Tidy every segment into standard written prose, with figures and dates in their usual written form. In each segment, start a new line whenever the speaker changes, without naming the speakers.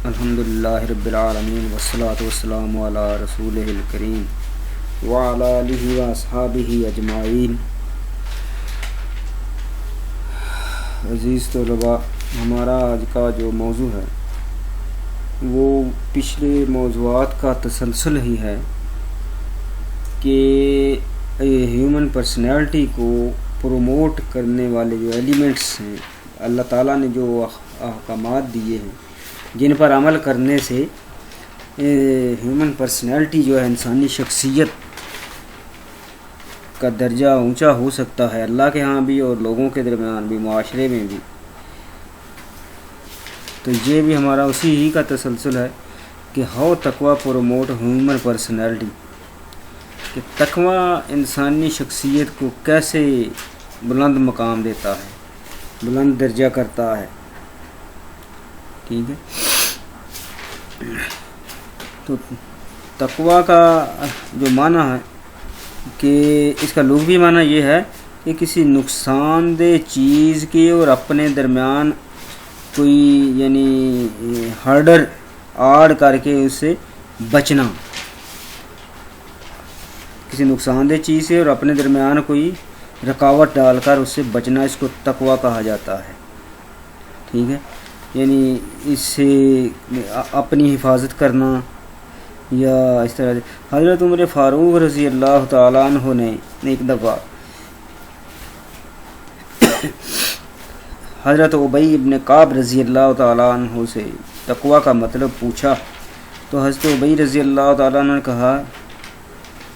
الحمدللہ رب العالمین والصلاة والسلام علی رسولہ الکریم وعلی آلہ واصحابہ اجمعین۔ عزیز طلباء، ہمارا آج کا جو موضوع ہے وہ پچھلے موضوعات کا تسلسل ہی ہے کہ ہیومن پرسنالٹی کو پروموٹ کرنے والے جو ایلیمنٹس ہیں، اللہ تعالیٰ نے جو احکامات دیے ہیں جن پر عمل کرنے سے ہیومن پرسنالٹی جو ہے انسانی شخصیت کا درجہ اونچا ہو سکتا ہے، اللہ کے ہاں بھی اور لوگوں کے درمیان بھی، معاشرے میں بھی۔ تو یہ بھی ہمارا اسی ہی کا تسلسل ہے کہ ہاؤ تقوی پروموٹ ہیومن پرسنالٹی، کہ تقوی انسانی شخصیت کو کیسے بلند مقام دیتا ہے، بلند درجہ کرتا ہے۔ ٹھیک ہے، تو تقوی کا جو معنی ہے کہ اس کا لغوی معنی یہ ہے کہ کسی نقصان دہ چیز کے اور اپنے درمیان کوئی یعنی ہرڈر آڑ کر کے اس سے بچنا، کسی نقصان دہ چیز سے اور اپنے درمیان کوئی رکاوٹ ڈال کر اس سے بچنا، اس کو تقوی کہا جاتا ہے۔ ٹھیک ہے، یعنی اس سے اپنی حفاظت کرنا، یا اس طرح سے حضرت عمر فاروق رضی اللہ تعالیٰ عنہ نے ایک دفعہ حضرت ابی ابن کعب رضی اللہ تعالیٰ عنہ سے تقوی کا مطلب پوچھا، تو حضرت ابی رضی اللہ تعالیٰ عنہ نے کہا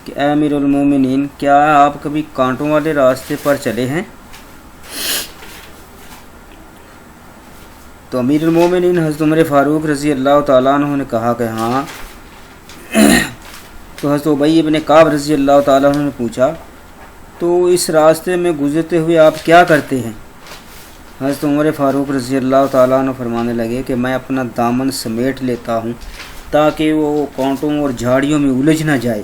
کہ اے امیر المومنین، کیا آپ کبھی کانٹوں والے راستے پر چلے ہیں؟ تو امیر المومنین حضرت عمر فاروق رضی اللہ تعالیٰ عنہ نے کہا کہ ہاں۔ تو حضرت ابی ابن کعب رضی اللہ تعالیٰ عنہ نے پوچھا، تو اس راستے میں گزرتے ہوئے آپ کیا کرتے ہیں؟ حضرت عمر فاروق رضی اللہ تعالیٰ عنہ فرمانے لگے کہ میں اپنا دامن سمیٹ لیتا ہوں تاکہ وہ کانٹوں اور جھاڑیوں میں الجھ نہ جائے۔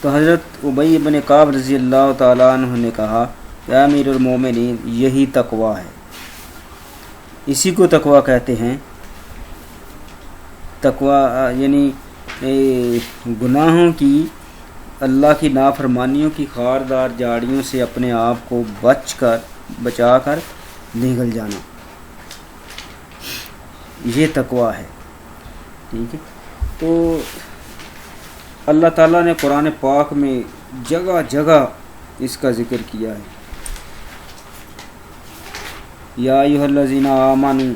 تو حضرت ابی ابن کعب رضی اللہ تعالیٰ عنہ نے کہا کہ اے امیر المومنین، یہی تقوی ہے، اسی کو تقوی کہتے ہیں۔ تقوی یعنی گناہوں کی، اللہ کی نافرمانیوں کی خاردار جھاڑیوں سے اپنے آپ کو بچا کر نگل جانا، یہ تقوی ہے۔ ٹھیک ہے، تو اللہ تعالیٰ نے قرآن پاک میں جگہ جگہ اس کا ذکر کیا ہے۔ یا ایھا الذین آمنوا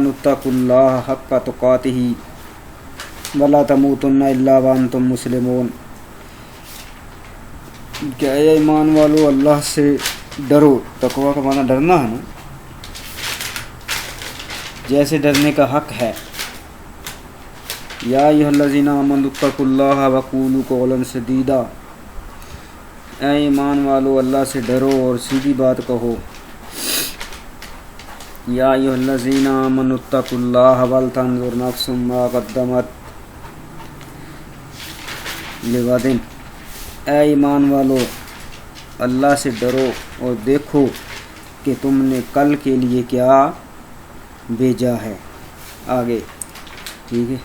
اتقوا اللہ حق تقاتہ ولا تموتن الا وانتم مسلمون، کہ اے ایمان والو، اللہ سے ڈرو۔ تقوی کا معنی ڈرنا ہے نا، جیسے ڈرنے کا حق ہے۔ یا ایھا الذین آمنوا اتقوا اللہ وقولوا قولا سدیدا، اے ایمان والو، اللہ سے ڈرو اور سیدھی بات کہو۔ یا ایھا الذین آمنوا اتقوا اللہ ولتنظر نفس ما قدمت لغد، اے ایمان والو، اللہ سے ڈرو اور دیکھو کہ تم نے کل کے لیے کیا بھیجا ہے آگے۔ ٹھیک ہے،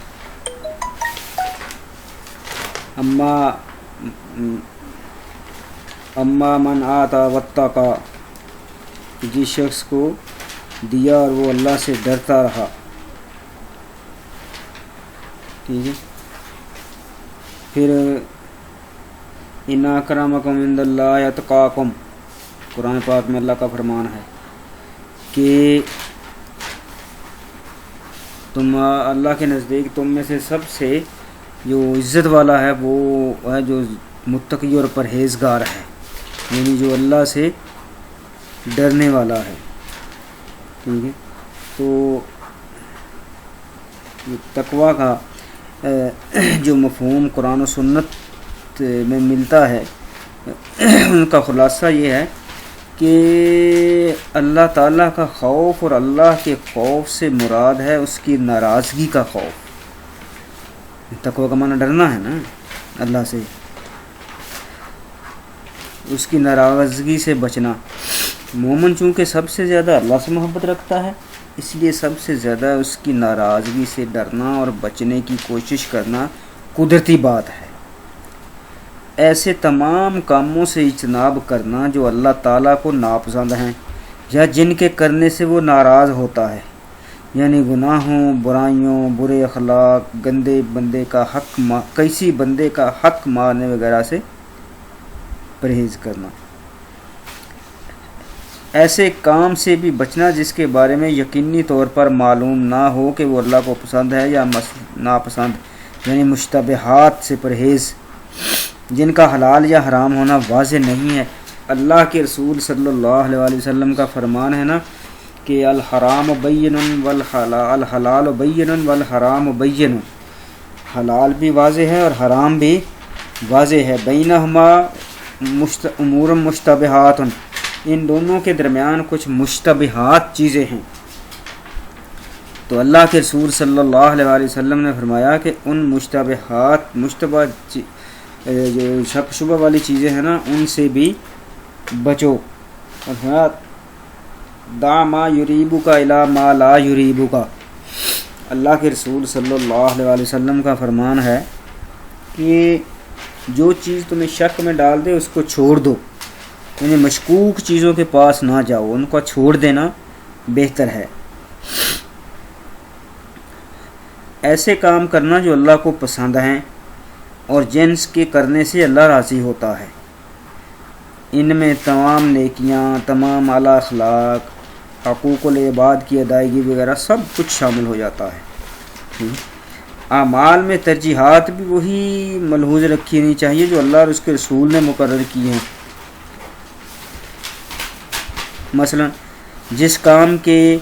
اما من آتا واتقا، جس شخص کو دیا اور وہ اللہ سے ڈرتا رہا۔ ٹھیک ہے، پھر ان اکرمکم عند اللہ اتقاکم، قرآن پاک میں اللہ کا فرمان ہے کہ تم اللہ کے نزدیک تم میں سے سب سے جو عزت والا ہے وہ ہے جو متقی اور پرہیزگار ہے، یعنی جو اللہ سے ڈرنے والا ہے۔ ٹھیک ہے، تو تقوی کا جو مفہوم قرآن و سنت میں ملتا ہے، ان کا خلاصہ یہ ہے کہ اللہ تعالیٰ کا خوف اور اللہ کے خوف سے مراد ہے اس کی ناراضگی کا خوف۔ تقوی کا معنی ڈرنا ہے نا اللہ سے، اس کی ناراضگی سے بچنا۔ مومن چونکہ سب سے زیادہ اللہ سے محبت رکھتا ہے، اس لیے سب سے زیادہ اس کی ناراضگی سے ڈرنا اور بچنے کی کوشش کرنا قدرتی بات ہے۔ ایسے تمام کاموں سے اجتناب کرنا جو اللہ تعالیٰ کو ناپسند ہیں یا جن کے کرنے سے وہ ناراض ہوتا ہے، یعنی گناہوں، برائیوں، برے اخلاق، گندے بندے کا کسی بندے کا حق مارنے وغیرہ سے پرہیز کرنا، ایسے کام سے بھی بچنا جس کے بارے میں یقینی طور پر معلوم نہ ہو کہ وہ اللہ کو پسند ہے یا ناپسند، یعنی مشتبہات سے پرہیز جن کا حلال یا حرام ہونا واضح نہیں ہے۔ اللہ کے رسول صلی اللہ علیہ وسلم کا فرمان ہے نا کہ الحرام بین الحلال بین والحرام بین، حلال بھی واضح ہے اور حرام بھی واضح ہے، بینہما امور مشتبہات، ان دونوں کے درمیان کچھ مشتبہات چیزیں ہیں۔ تو اللہ کے رسول صلی اللہ علیہ وسلم نے فرمایا کہ ان مشتبہ جو شک شبہ والی چیزیں ہیں نا، ان سے بھی بچو، اور فرمایا دع ما یریبک الی ما لا یریبک۔ اللہ کے رسول صلی اللہ علیہ وسلم کا فرمان ہے کہ جو چیز تمہیں شک میں ڈال دے اس کو چھوڑ دو، یعنی مشکوک چیزوں کے پاس نہ جاؤ، ان کو چھوڑ دینا بہتر ہے۔ ایسے کام کرنا جو اللہ کو پسند ہیں اور جنس کے کرنے سے اللہ راضی ہوتا ہے، ان میں تمام نیکیاں، تمام اعلیٰ اخلاق، حقوق العباد کی ادائیگی وغیرہ سب کچھ شامل ہو جاتا ہے۔ اعمال میں ترجیحات بھی وہی ملحوظ رکھنی چاہیے جو اللہ اور اس کے رسول نے مقرر کی ہیں۔ مثلا جس کام کے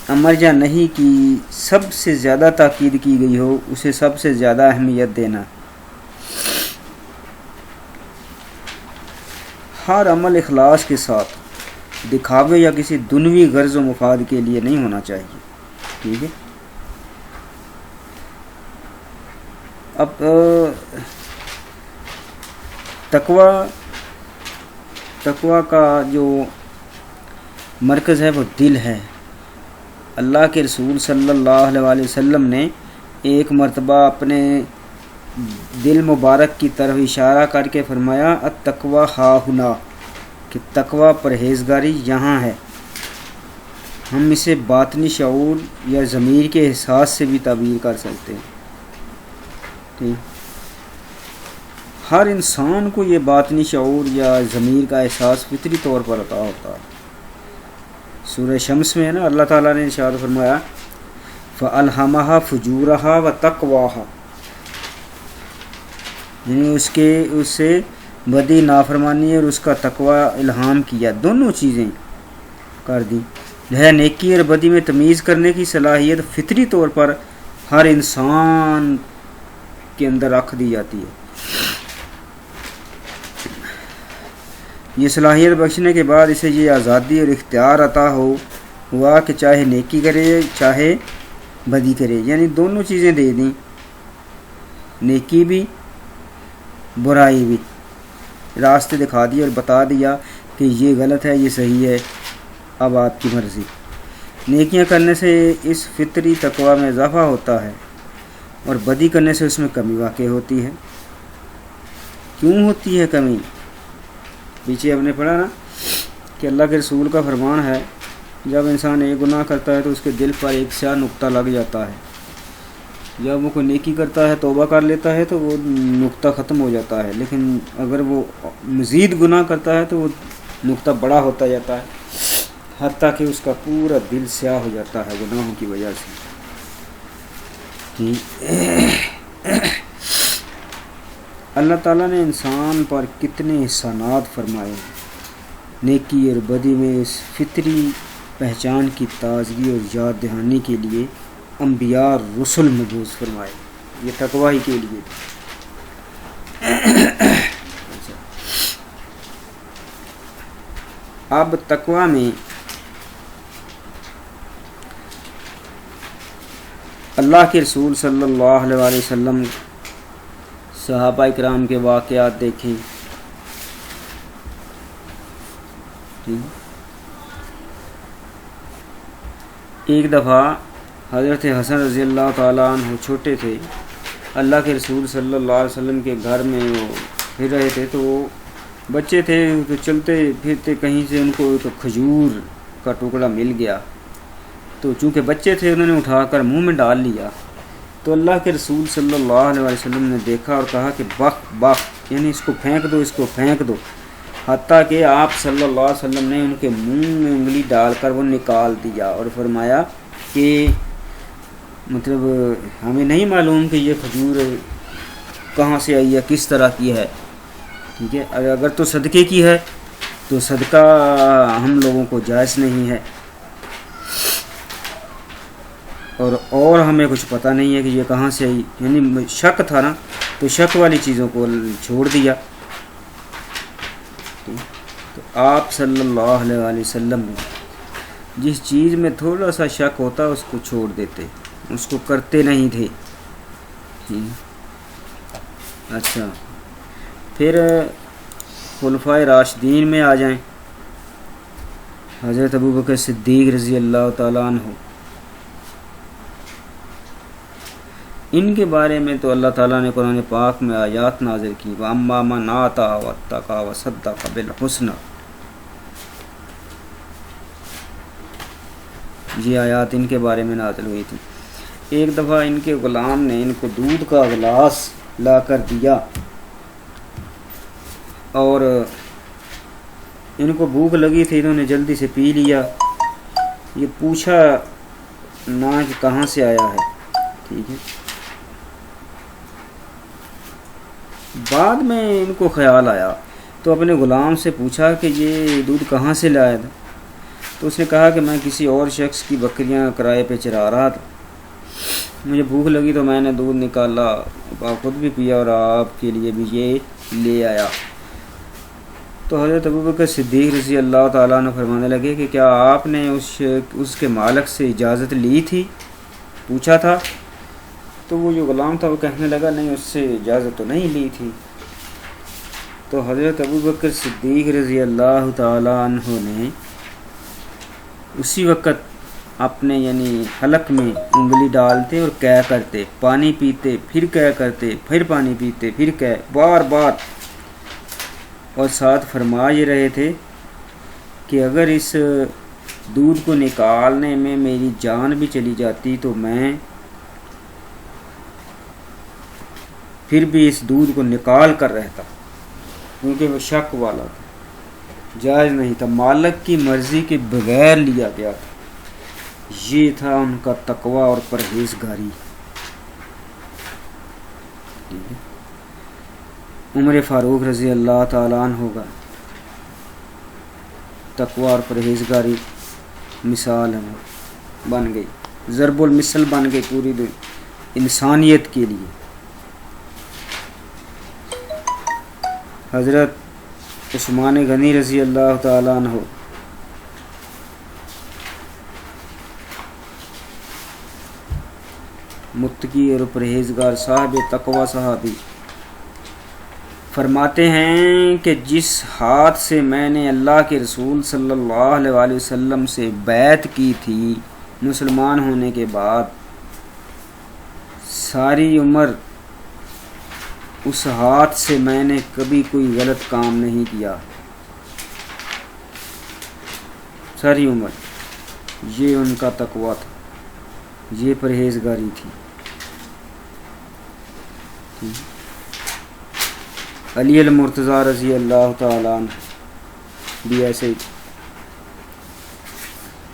امر یا نہیں کی سب سے زیادہ تاکید کی گئی ہو اسے سب سے زیادہ اہمیت دینا۔ ہر عمل اخلاص کے ساتھ، دکھاوے یا کسی دنیوی غرض و مفاد کے لیے نہیں ہونا چاہیے، ٹھیک ہے۔ اب تقوی کا جو مرکز ہے وہ دل ہے۔ اللہ کے رسول صلی اللہ علیہ وسلم نے ایک مرتبہ اپنے دل مبارک کی طرف اشارہ کر کے فرمایا التقوی ہاہنا، کہ تقوی پرہیزگاری یہاں ہے۔ ہم اسے باطنی شعور یا ضمیر کے احساس سے بھی تعبیر کر سکتے ہیں۔ ہر انسان کو یہ باطنی شعور یا ضمیر کا احساس فطری طور پر عطا ہوتا ہے۔ سورہ شمس میں ہے نا، اللہ تعالیٰ نے ارشاد فرمایا فَأَلْهَمَهَا فُجُورَهَا وَتَقْوَاهَا، یعنی اسے بدی نافرمانی اور اس کا تقوی الہام کیا، دونوں چیزیں کر دی۔ لہذا نیکی اور بدی میں تمیز کرنے کی صلاحیت فطری طور پر ہر انسان کے اندر رکھ دی جاتی ہے۔ یہ صلاحیت بخشنے کے بعد اسے یہ آزادی اور اختیار عطا ہوا کہ چاہے نیکی کرے چاہے بدی کرے، یعنی دونوں چیزیں دے دیں، نیکی بھی برائی بھی، راستے دکھا دیے اور بتا دیا کہ یہ غلط ہے یہ صحیح ہے، اب آپ کی مرضی۔ نیکیاں کرنے سے اس فطری تقوی میں اضافہ ہوتا ہے اور بدی کرنے سے اس میں کمی واقع ہوتی ہے۔ کیوں ہوتی ہے کمی؟ پیچھے ہم نے پڑھا نا کہ اللہ کے رسول کا فرمان ہے جب انسان ایک گناہ کرتا ہے تو اس کے دل پر ایک سیاہ نقطہ لگ جاتا ہے، جب وہ کوئی نیکی کرتا ہے توبہ کر لیتا ہے تو وہ نقطہ ختم ہو جاتا ہے، لیکن اگر وہ مزید گناہ کرتا ہے تو وہ نقطہ بڑا ہوتا جاتا ہے، حتیٰ کہ اس کا پورا دل سیاہ ہو جاتا ہے گناہوں کی وجہ سے۔ اللہ تعالیٰ نے انسان پر کتنے احسانات فرمائے ہیں۔ نیکی اور بدی میں اس فطری پہچان کی تازگی اور یاد دہانی کے لیے انبیاء اور رسل مبعوث فرمائے، یہ تقوی ہی کے لیے۔ اب تقوی میں اللہ کے رسول صلی اللہ علیہ وسلم صحابہ اکرام کے واقعات دیکھیں، ایک دفعہ حضرت حسن رضی اللہ تعالیٰ عنہ چھوٹے تھے، اللہ کے رسول صلی اللہ علیہ وسلم کے گھر میں وہ پھر رہے تھے، تو وہ بچے تھے تو چلتے پھرتے کہیں سے ان کو ایک کھجور کا ٹکڑا مل گیا، تو چونکہ بچے تھے انہوں نے اٹھا کر منہ میں ڈال لیا، تو اللہ کے رسول صلی اللہ علیہ وسلم نے دیکھا اور کہا کہ بخ بخ، یعنی اس کو پھینک دو، اس کو پھینک دو، حتیٰ کہ آپ صلی اللہ علیہ وسلم نے ان کے منہ میں انگلی ڈال کر وہ نکال دیا اور فرمایا کہ مطلب ہمیں نہیں معلوم کہ یہ کھجور کہاں سے آئی ہے، کس طرح کی ہے، ٹھیک ہے، اگر تو صدقے کی ہے تو صدقہ ہم لوگوں کو جائز نہیں ہے، اور ہمیں کچھ پتہ نہیں ہے کہ یہ کہاں سے آئی، یعنی شک تھا نا، تو شک والی چیزوں کو چھوڑ دیا۔ تو آپ صلی اللہ علیہ وسلم نے جس چیز میں تھوڑا سا شک ہوتا اس کو چھوڑ دیتے، اس کو کرتے نہیں تھے۔ اچھا، پھر خلفائے راشدین میں آ جائیں، حضرت ابوبکر صدیق رضی اللہ تعالیٰ عنہ، ان کے بارے میں تو اللہ تعالیٰ نے قرآن پاک میں آیات نازل کی، وَأَمَّا مَنْ آتَىٰ وَاتَّقَىٰ وَصَدَّقَ بِالْحُسْنَىٰ، یہ آیات ان کے بارے میں نازل ہوئی تھی۔ ایک دفعہ ان کے غلام نے ان کو دودھ کا گلاس لا کر دیا اور ان کو بھوک لگی تھی، انہوں نے جلدی سے پی لیا، یہ پوچھا نہ کہ کہاں سے آیا ہے، ٹھیک ہے۔ بعد میں ان کو خیال آیا تو اپنے غلام سے پوچھا کہ یہ دودھ کہاں سے لایا تھا، تو اس نے کہا کہ میں کسی اور شخص کی بکریاں کرائے پہ چرا رہا تھا، مجھے بھوک لگی تو میں نے دودھ نکالا، خود بھی پیا اور آپ کے لیے بھی یہ لے آیا۔ تو حضرت ابوبکر صدیق رضی اللہ تعالیٰ عنہ فرمانے لگے کہ کیا آپ نے اس کے مالک سے اجازت لی تھی، پوچھا تھا؟ تو وہ جو غلام تھا وہ کہنے لگا نہیں، اس سے اجازت تو نہیں لی تھی۔ تو حضرت ابوبکر صدیق رضی اللہ تعالیٰ عنہ نے اسی وقت اپنے یعنی حلق میں انگلی ڈالتے اور کہہ کرتے، پانی پیتے پھر کہہ کرتے، پھر پانی پیتے پھر کہہ، بار بار، اور ساتھ فرما یہ رہے تھے کہ اگر اس دودھ کو نکالنے میں میری جان بھی چلی جاتی تو میں پھر بھی اس دودھ کو نکال کر رہتا، کیونکہ وہ شک والا تھا، جائز نہیں تھا، مالک کی مرضی کے بغیر لیا گیا تھا۔ یہ تھا ان کا تقوی اور پرہیزگاری۔ عمر فاروق رضی اللہ تعالیٰ عنہ کا تقوی اور پرہیزگاری مثال بن گئی، ضرب المثل بن گئی پوری انسانیت کے لیے۔ حضرت عثمان غنی رضی اللہ تعالیٰ عنہ متقی اور پرہیزگار صاحب تقوی صحابی فرماتے ہیں کہ جس ہاتھ سے میں نے اللہ کے رسول صلی اللہ علیہ وسلم سے بیعت کی تھی مسلمان ہونے کے بعد، ساری عمر اس ہاتھ سے میں نے کبھی کوئی غلط کام نہیں کیا، ساری عمر۔ یہ ان کا تقوی تھا، یہ پرہیزگاری تھی۔ علی المرتضیٰ رضی اللہ تعالیٰ عنہ بھی ایسے ہی،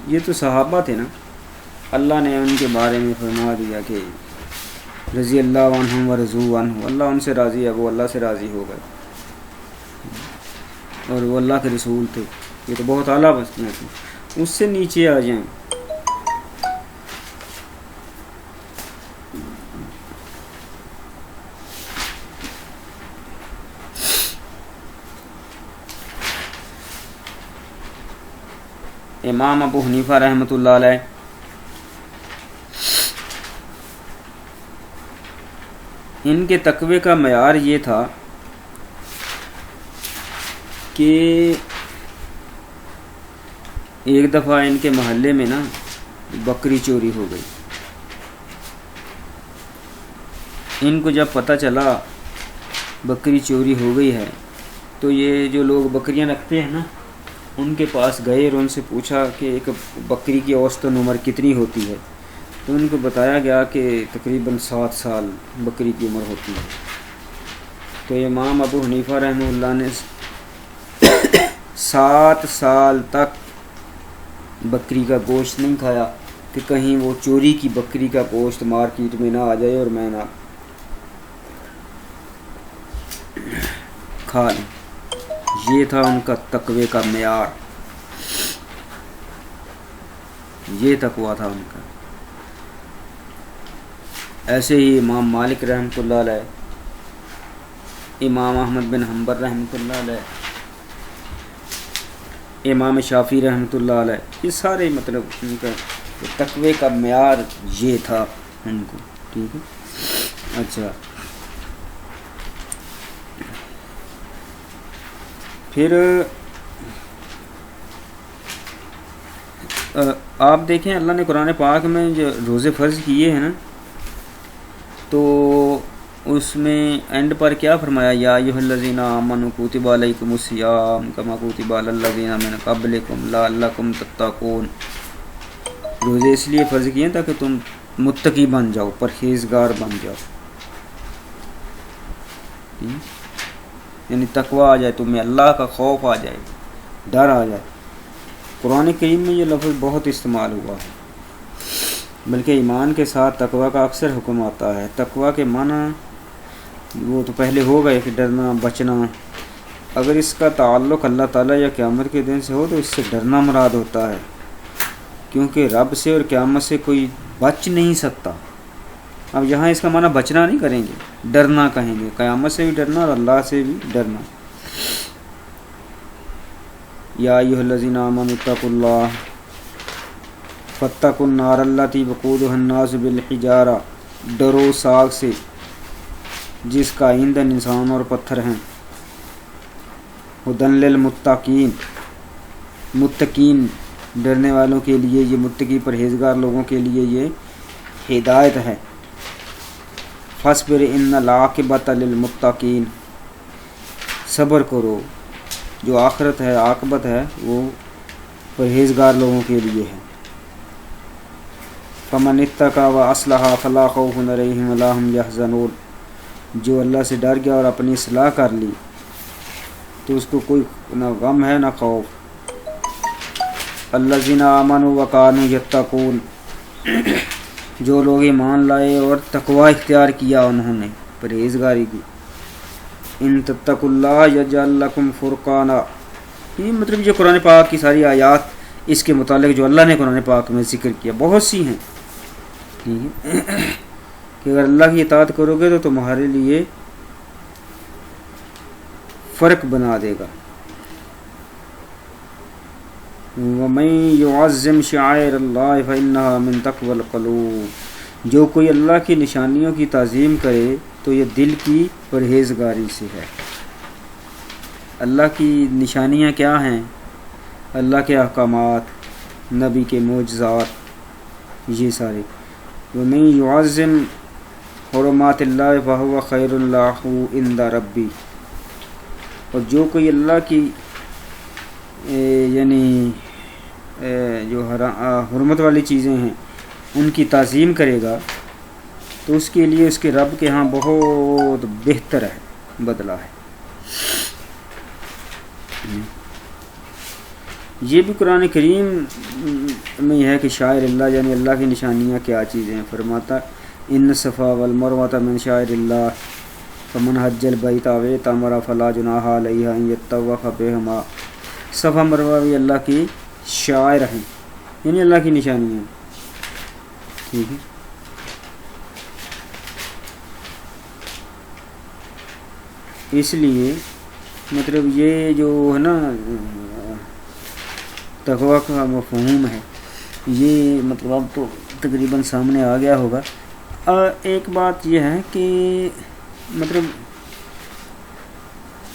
یہ تو صحابہ تھے نا، اللہ نے ان کے بارے میں فرما دیا کہ رضی اللہ عنہم و رضوا عنہ، اللہ ان سے راضی ہے، وہ اللہ سے راضی ہو گئے، اور وہ اللہ کے رسول تھے، یہ تو بہت اعلیٰ بستیاں تھیں۔ اس سے نیچے آ جائیں، امام ابو حنیفہ رحمۃ اللہ علیہ ان کے تقوی کا معیار یہ تھا کہ ایک دفعہ ان کے محلے میں نا بکری چوری ہو گئی. ان کو جب پتہ چلا بکری چوری ہو گئی ہے تو یہ جو لوگ بکریاں رکھتے ہیں نا ان کے پاس گئے اور ان سے پوچھا کہ ایک بکری کی اوسطاً عمر کتنی ہوتی ہے. تو ان کو بتایا گیا کہ تقریباً 7 سال بکری کی عمر ہوتی ہے. تو امام ابو حنیفہ رحمہ اللہ نے 7 سال تک بکری کا گوشت نہیں کھایا کہ کہیں وہ چوری کی بکری کا گوشت مارکیٹ میں نہ آ جائے اور میں نہ کھا لوں. یہ تھا ان کا تقوی کا معیار، یہ تقوی تھا ان کا. ایسے ہی امام مالک رحمۃ اللہ علیہ، امام احمد بن حنبل رحمۃ اللہ علیہ، امام شافعی رحمۃ اللہ علیہ، یہ سارے مطلب ان کا تقوی کا معیار یہ تھا ان کو. ٹھیک ہے. اچھا، پھر آپ دیکھیں اللہ نے قرآن پاک میں جو روزے فرض کیے ہیں نا تو اس میں اینڈ پر کیا فرمایا؟ یا ایھا الذین آمنوا کتب علیکم الصیام کما کتب علی الذین من قبلکم لعلکم تتقون. روزے اس لیے فرض کیے ہیں تاکہ تم متقی بن جاؤ، پرہیزگار بن جاؤ، یعنی تقوی آ جائے تمہیں، اللہ کا خوف آ جائے، ڈر آ جائے. قرآن کریم میں یہ لفظ بہت استعمال ہوا ہے، بلکہ ایمان کے ساتھ تقوی کا اکثر حکم آتا ہے. تقوی کے معنی وہ تو پہلے ہو گئے کہ ڈرنا بچنا. اگر اس کا تعلق اللہ تعالیٰ یا قیامت کے دن سے ہو تو اس سے ڈرنا مراد ہوتا ہے، کیونکہ رب سے اور قیامت سے کوئی بچ نہیں سکتا. اب یہاں اس کا معنی بچنا نہیں کریں گے، ڈرنا کہیں گے، قیامت سے بھی ڈرنا اور اللہ سے بھی ڈرنا. یا ایھا الذین آمنوا اتقوا اللہ فاتقوا النار التی وقودها الناس بالحجارہ. ڈرو ساگ سے جس کا ایندھن انسان اور پتھر ہیں. ھدی للمتقین، متقین ڈرنے والوں کے لیے، یہ متقی پرہیزگار لوگوں کے لیے یہ ہدایت ہے. فاصبر ان العاقبۃ للمتقین، صبر کرو، جو آخرت ہے، عاقبت ہے، وہ پرہیزگار لوگوں کے لیے ہے. فمن اتقی واصلح فلا خوف علیہم ولا هم یحزنون. جو اللہ سے ڈر گیا اور اپنی اصلاح کر لی تو اس کو کوئی نہ غم ہے نہ خوف. الذین آمنوا وکانوا یتقون، جو لوگ ایمان لائے اور تقوی اختیار کیا انہوں نے، پرہیزگاری کی. ان تتقوا اللہ یجعل لکم فرقانا. یہ مطلب جو قرآن پاک کی ساری آیات اس کے متعلق جو اللہ نے قرآن پاک میں ذکر کیا بہت سی ہیں. ٹھیک ہے کہ اگر اللہ کی اطاعت کرو گے تو تمہارے لیے فرق بنا دے گا. وَمَن يُعَظِّمْ شَعَائِرَ اللَّهِ فَإِنَّهَا مِن تَقْوَى الْقُلُوبِ. جو کوئی اللہ کی نشانیوں کی تعظیم کرے تو یہ دل کی پرہیزگاری سے ہے. اللہ کی نشانیاں کیا ہیں؟ اللہ کے احکامات، نبی کے معجزات، یہ سارے. وَمَن يُعَظِّمْ حُرُمَاتِ اللَّهِ فَهُوَ خَيْرٌ لَهُ عِندَ رَبِّهِ. اور جو کوئی اللہ کی یعنی جو حرمت والی چیزیں ہیں ان کی تعظیم کرے گا تو اس کے لیے اس کے رب کے ہاں بہت بہتر ہے، بدلہ ہے. یہ بھی قرآن کریم میں یہ ہے کہ شاعر اللہ یعنی اللہ کی نشانیاں کیا چیزیں ہیں. فرماتا ان الصفا والمروۃ من شاعر اللہ فمن حج البیت او اعتمر فلا جناح علیہ ان یطوف بہما. صفا مروہ بھی اللہ کی شاعر ہیں، یعنی اللہ کی نشانیاں. ٹھیک ہے. اس لیے مطلب یہ جو ہے نا تقویٰ کا مفہوم ہے یہ مطلب اب تو تقریباً سامنے آ گیا ہوگا. ایک بات یہ ہے کہ مطلب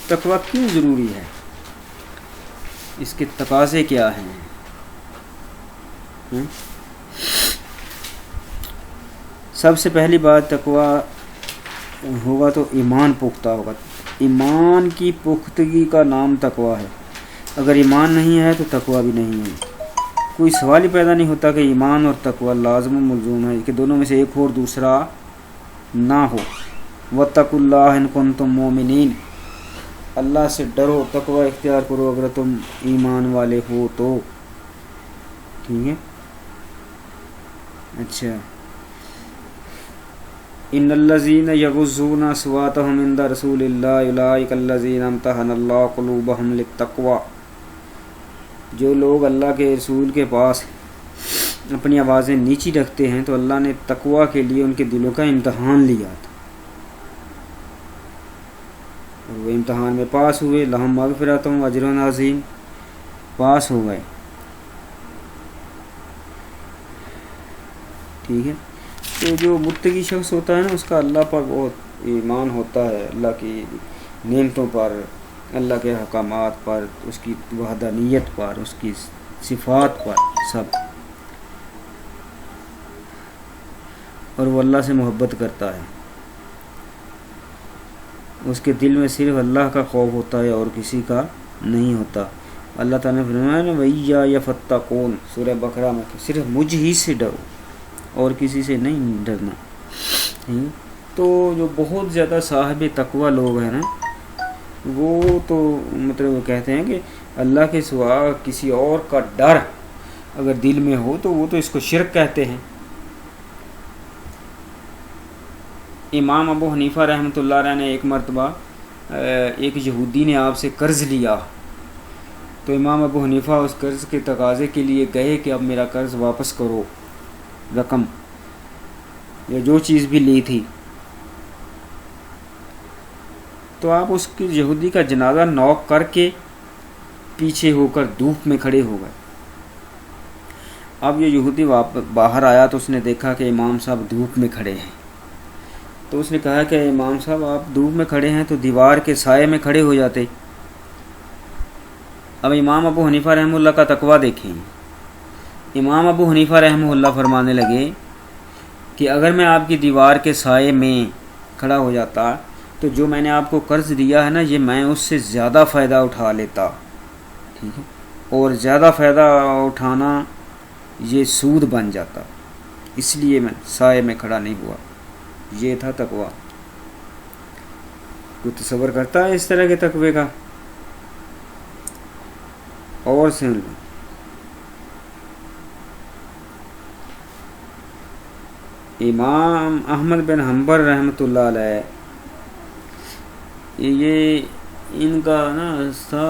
تقویٰ کیوں ضروری ہے، اس کے تقاضے کیا ہیں. سب سے پہلی بات تقوی ہوگا تو ایمان پختہ ہوگا. ایمان کی پختگی کا نام تقوی ہے. اگر ایمان نہیں ہے تو تقوی بھی نہیں ہے. کوئی سوال ہی پیدا نہیں ہوتا کہ ایمان اور تقوی لازم و ملزوم ہے کہ دونوں میں سے ایک ہو اور دوسرا نہ ہو. واتقوا اللہ ان کنتم مومنین، اللہ سے ڈرو، تقوی اختیار کرو اگر تم ایمان والے ہو تو. ٹھیک ہے. اچھا، ان الذین یغضون اصواتهم عند رسول اللہ اولئک الذین امتحن اللہ قلوبهم للتقوی. جو لوگ اللہ کے رسول کے پاس اپنی آوازیں نیچی رکھتے ہیں تو اللہ نے تقوی کے لیے ان کے دلوں کا امتحان لیا تھا، اور وہ امتحان میں پاس ہوئے. لہم مغفرۃ و اجر عظیم، پاس ہو گئے. ٹھیک ہے. تو جو متقی شخص ہوتا ہے نا، اس کا اللہ پر بہت ایمان ہوتا ہے، اللہ کی نعمتوں پر، اللہ کے احکامات پر، اس کی وحدانیت پر، اس کی صفات پر سب. اور وہ اللہ سے محبت کرتا ہے. اس کے دل میں صرف اللہ کا خوف ہوتا ہے اور کسی کا نہیں ہوتا. اللہ تعالیٰ نے فرمایا نا وَإِيَّايَ فَاتَّقُونِ سورہ بقرہ میں کہ صرف مجھ ہی سے ڈرو اور کسی سے نہیں ڈرنا. تو جو بہت زیادہ صاحب تقوی لوگ ہیں نا، وہ تو مطلب وہ کہتے ہیں کہ اللہ کے سوا کسی اور کا ڈر اگر دل میں ہو تو وہ تو اس کو شرک کہتے ہیں. امام ابو حنیفہ رحمۃ اللہ علیہ نے ایک مرتبہ ایک یہودی نے آپ سے قرض لیا، تو امام ابو حنیفہ اس قرض کے تقاضے کے لیے گئے کہ اب میرا قرض واپس کرو، رقم یا جو چیز بھی لی تھی. تو آپ اس کی یہودی کا جنازہ نوک کر کے پیچھے ہو کر دھوپ میں کھڑے ہو گئے. اب یہ یہودی باہر آیا تو اس نے دیکھا کہ امام صاحب دھوپ میں کھڑے ہیں. تو اس نے کہا کہ امام صاحب آپ دھوپ میں کھڑے ہیں تو دیوار کے سائے میں کھڑے ہو جاتے. اب امام ابو حنیفہ رحمہ اللہ کا تقویٰ دیکھیں. امام ابو حنیفہ رحمہ اللہ فرمانے لگے کہ اگر میں آپ کی دیوار کے سائے میں کھڑا ہو جاتا تو جو میں نے آپ کو قرض دیا ہے نا، یہ میں اس سے زیادہ فائدہ اٹھا لیتا. ٹھیک ہے. اور زیادہ فائدہ اٹھانا یہ سود بن جاتا، اس لیے میں سائے میں کھڑا نہیں ہوا. یہ تھا تقویٰ. کوئی تصور کرتا ہے اس طرح کے تقوی کا؟ اور سن لو، امام احمد بن حنبل رحمۃ اللہ علیہ، یہ ان کا نا تھا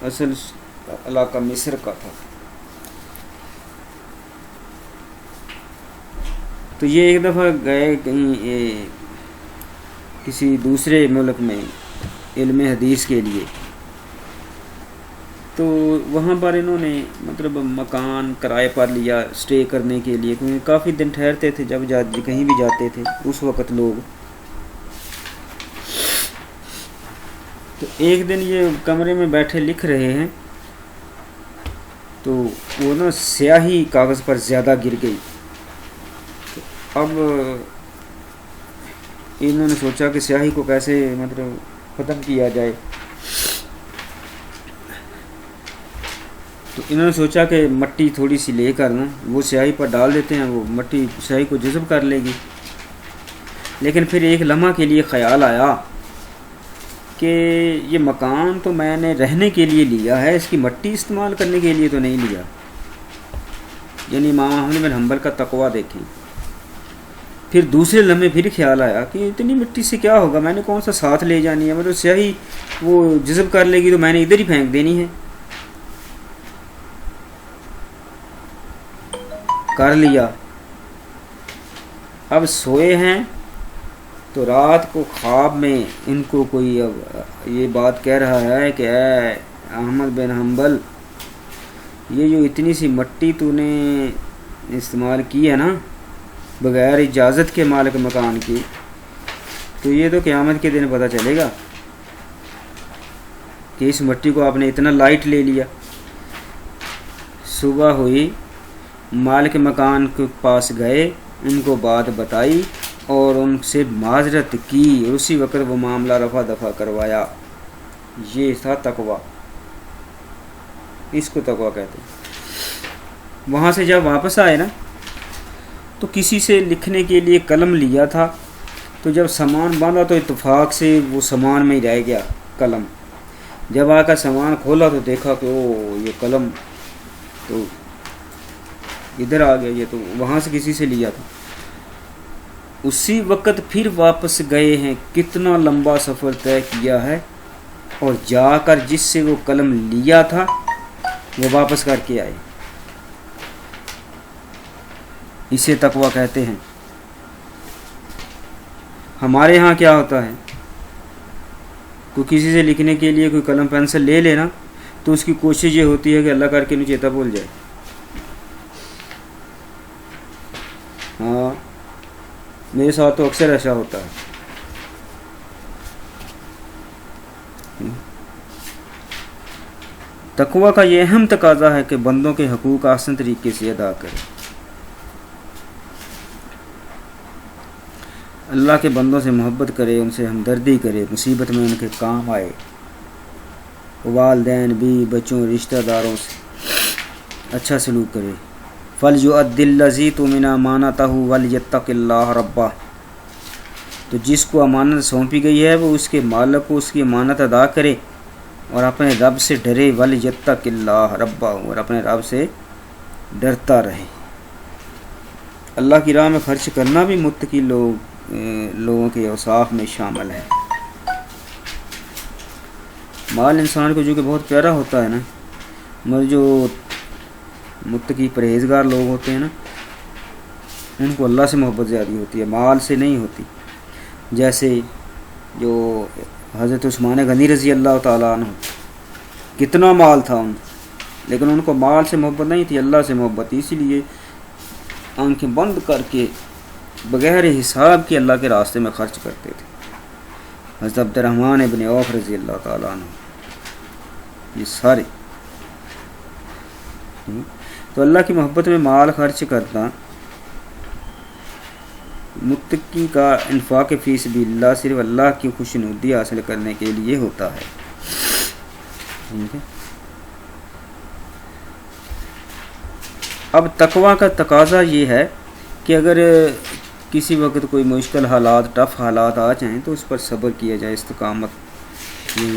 اصل علاقہ مصر کا تھا. تو یہ ایک دفعہ گئے کہیں کسی دوسرے ملک میں علم حدیث کے لیے. تو وہاں پر انہوں نے مطلب مکان کرائے پر لیا اسٹے کرنے کے لیے، کیونکہ کافی دن ٹھہرتے تھے جب کہیں بھی جاتے تھے اس وقت لوگ. تو ایک دن یہ کمرے میں بیٹھے لکھ رہے ہیں تو وہ نا سیاہی کاغذ پر زیادہ گر گئی. اب انہوں نے سوچا کہ سیاہی کو کیسے مطلب ختم کیا جائے. تو انہوں نے سوچا کہ مٹی تھوڑی سی لے کر نا وہ سیاہی پر ڈال دیتے ہیں، وہ مٹی سیاہی کو جذب کر لے گی. لیکن پھر ایک لمحہ کے لیے خیال آیا کہ یہ مکان تو میں نے رہنے کے لیے لیا ہے، اس کی مٹی استعمال کرنے کے لیے تو نہیں لیا. یعنی امام احمد بن حنبل کا تقویٰ دیکھیں. پھر دوسرے لمحے پھر خیال آیا کہ اتنی مٹی سے کیا ہوگا، میں نے کون سا ساتھ لے جانی ہے، مطلب سیاہی وہ جذب کر لے گی تو میں نے ادھر ہی پھینک دینی ہے. کر لیا. اب سوئے ہیں تو رات کو خواب میں ان کو کوئی اب یہ بات کہہ رہا ہے کہ اے احمد بن حنبل، یہ جو اتنی سی مٹی تو نے استعمال کی ہے نا بغیر اجازت کے مالک مکان کی، تو یہ تو قیامت کے دن پتہ چلے گا کہ اس مٹی کو آپ نے اتنا لائٹ لے لیا. صبح ہوئی مالک مکان کے پاس گئے، ان کو بات بتائی اور ان سے معذرت کی، اور اسی وقت وہ معاملہ رفع دفع کروایا۔ یہ تھا تقوی، اس کو تقوی کہتے ہیں۔ وہاں سے جب واپس آئے نا تو کسی سے لکھنے کے لیے قلم لیا تھا، تو جب سامان باندھا تو اتفاق سے وہ سامان میں ہی رہ گیا قلم۔ جب آ کر سامان کھولا تو دیکھا کہ او یہ قلم تو ادھر آ گیا، یہ تو وہاں سے کسی سے لیا تھا۔ اسی وقت پھر واپس گئے ہیں، کتنا لمبا سفر طے کیا ہے، اور جا کر جس سے وہ قلم لیا تھا وہ واپس کر کے آئے۔ اسے تقوی کہتے ہیں۔ ہمارے ہاں کیا ہوتا ہے، کوئی کسی سے لکھنے کے لیے کوئی قلم پینسل لے لینا تو اس کی کوشش یہ ہوتی ہے کہ اللہ کر کے انہیں چیتا بھول جائے۔ ہاں، میرے ساتھ تو اکثر ایسا ہوتا ہے۔ تقوی کا یہ اہم تقاضا ہے کہ بندوں کے حقوق آسان طریقے سے ادا کرے۔ اللہ کے بندوں سے محبت کرے، ان سے ہمدردی کرے، مصیبت میں ان کے کام آئے، والدین بھی، بچوں، رشتہ داروں سے اچھا سلوک کرے۔ فَلْيُؤَدِّ الَّذِي تُؤْمِنُ أَمَانَتَهُ وَلْيَتَّقِ اللَّهَ رَبَّهُ، تو جس کو امانت سونپی گئی ہے وہ اس کے مالک کو اس کی امانت ادا کرے اور اپنے رب سے ڈرے، وَلْيَتَّقِ اللَّهَ رَبَّهُ، اور اپنے رب سے ڈرتا رہے۔ اللہ کی راہ میں خرچ کرنا بھی متقی لوگوں کے اوصاف میں شامل ہے۔ مال انسان کو جو کہ بہت پیارا ہوتا ہے نا، مگر جو متقی پرہیزگار لوگ ہوتے ہیں نا، ان کو اللہ سے محبت زیادہ ہوتی ہے، مال سے نہیں ہوتی۔ جیسے جو حضرت عثمان غنی رضی اللہ تعالیٰ عنہ، کتنا مال تھا ان، لیکن ان کو مال سے محبت نہیں تھی، اللہ سے محبت تھی، اسی لیے آنکھیں بند کر کے بغیر حساب کے اللہ کے راستے میں خرچ کرتے تھے۔ حضرت عبد الرحمن ابن عوف رضی اللہ تعالیٰ عنہ، یہ سارے تو اللہ کی محبت میں مال خرچ کرنا متقی کا انفاق فی سبیل اللہ صرف اللہ کی خوشنودی حاصل کرنے کے لیے ہوتا ہے۔ اب تقوی کا تقاضا یہ ہے کہ اگر کسی وقت کوئی مشکل حالات، ٹف حالات آ جائیں تو اس پر صبر کیا جائے، استقامت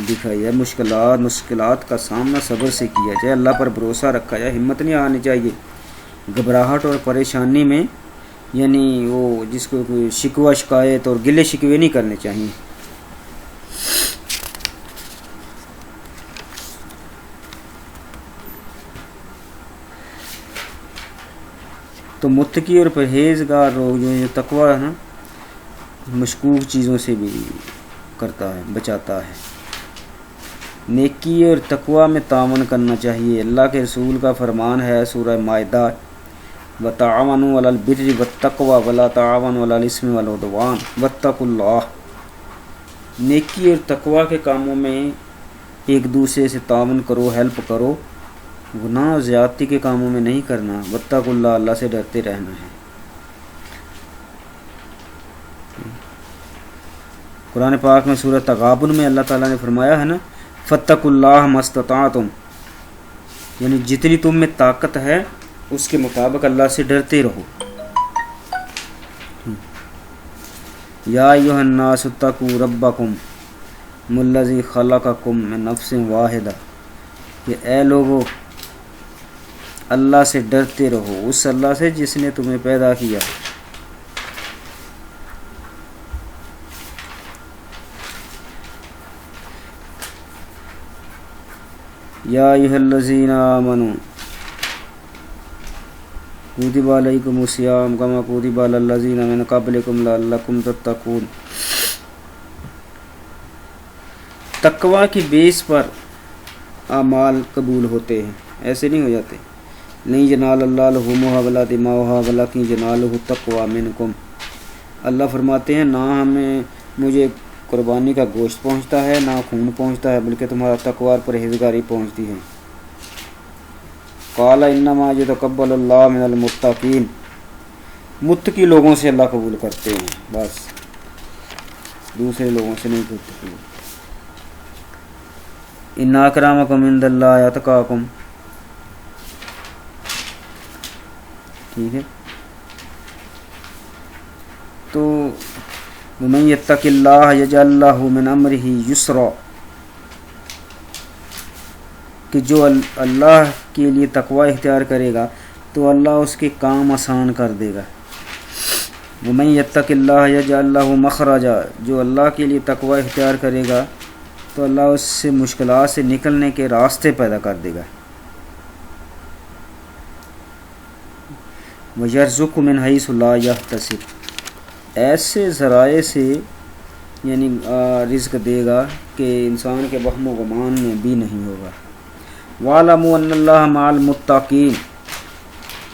دکھائی جائے، مشکلات کا سامنا صبر سے کیا جائے، اللہ پر بھروسہ رکھا جائے، ہمت نہیں آنی چاہیے گھبراہٹ اور پریشانی میں، یعنی وہ جس کو کوئی شکوہ شکایت اور گلے شکوے نہیں کرنے چاہیے۔ تو متقی اور پرہیزگار لوگ جو یہ تقوی ہے نا، مشکوک چیزوں سے بھی کرتا ہے، بچاتا ہے۔ نیکی اور تقوی میں تعاون کرنا چاہیے۔ اللہ کے رسول کا فرمان ہے سورہ مائدہ، وَتَعَاوَنُوا عَلَى الْبِرِّ وَالتَّقْوَىٰ وَلَا تَعَاوَنُوا عَلَى الْإِثْمِ وَالْعُدْوَانِ وَاتَّقُوا اللَّهَ، نیکی اور تقوی کے کاموں میں ایک دوسرے سے تعاون کرو، ہیلپ کرو، گناہ اور زیادتی کے کاموں میں نہیں کرنا، واتقوا اللہ، اللہ سے ڈرتے رہنا ہے۔ قرآن پاک میں سورہ تغابن میں اللہ تعالیٰ نے فرمایا ہے نا، فاتقوا اللہ ما استطعتم، یعنی جتنی تم میں طاقت ہے اس کے مطابق اللہ سے ڈرتے رہو۔ یا ایھا الناس اتقوا ربکم الذی خلقکم من نفس واحدہ، کہ اے لوگو اللہ سے ڈرتے رہو، اس اللہ سے جس نے تمہیں پیدا کیا۔ یا ایھا الذین آمنوا کتب علیکم الصیام کما کتب علی الذین من قبلکم لعلکم تتقون۔ تقوی کی بیس پر اعمال قبول ہوتے ہیں، ایسے نہیں ہو جاتے۔ نہیں ینال اللہ لحومھا ولا دماؤھا ولکن ینالہ التقوی منکم، اللہ فرماتے ہیں نہ مجھے قربانی کا گوشت پہنچتا ہے، نہ خون پہنچتا ہے، بلکہ تمہارا تقوی اور پرہیزگاری پہنچتی ہے۔ قال انما یتقبل اللہ من المتقین، متقی لوگوں سے اللہ قبول کرتے ہیں، بس دوسرے لوگوں سے نہیں کرتے۔ ان اکرمکم عند اللہ اتقاکم، ٹھیک ہے۔ تو ومن یتق اللہ یجعل لہ من امرہ یسرا، کہ جو اللہ کے لیے تقوی اختیار کرے گا تو اللہ اس کے کام آسان کر دے گا۔ ومن یتق اللہ یجعل لہ مخرجا، جو اللہ کے لیے تقوی اختیار کرے گا تو اللہ اس سے مشکلات سے نکلنے کے راستے پیدا کر دے گا۔ وَيَرْزُقُ مِنْ حَيْثُ لَا يَحْتَسِبُ، ایسے ذرائع سے یعنی رزق دے گا کہ انسان کے وہم و گمان میں بھی نہیں ہوگا۔ وَاعْلَمُوا أَنَّ اللَّهَ مَعَ الْمُتَّقِينَ،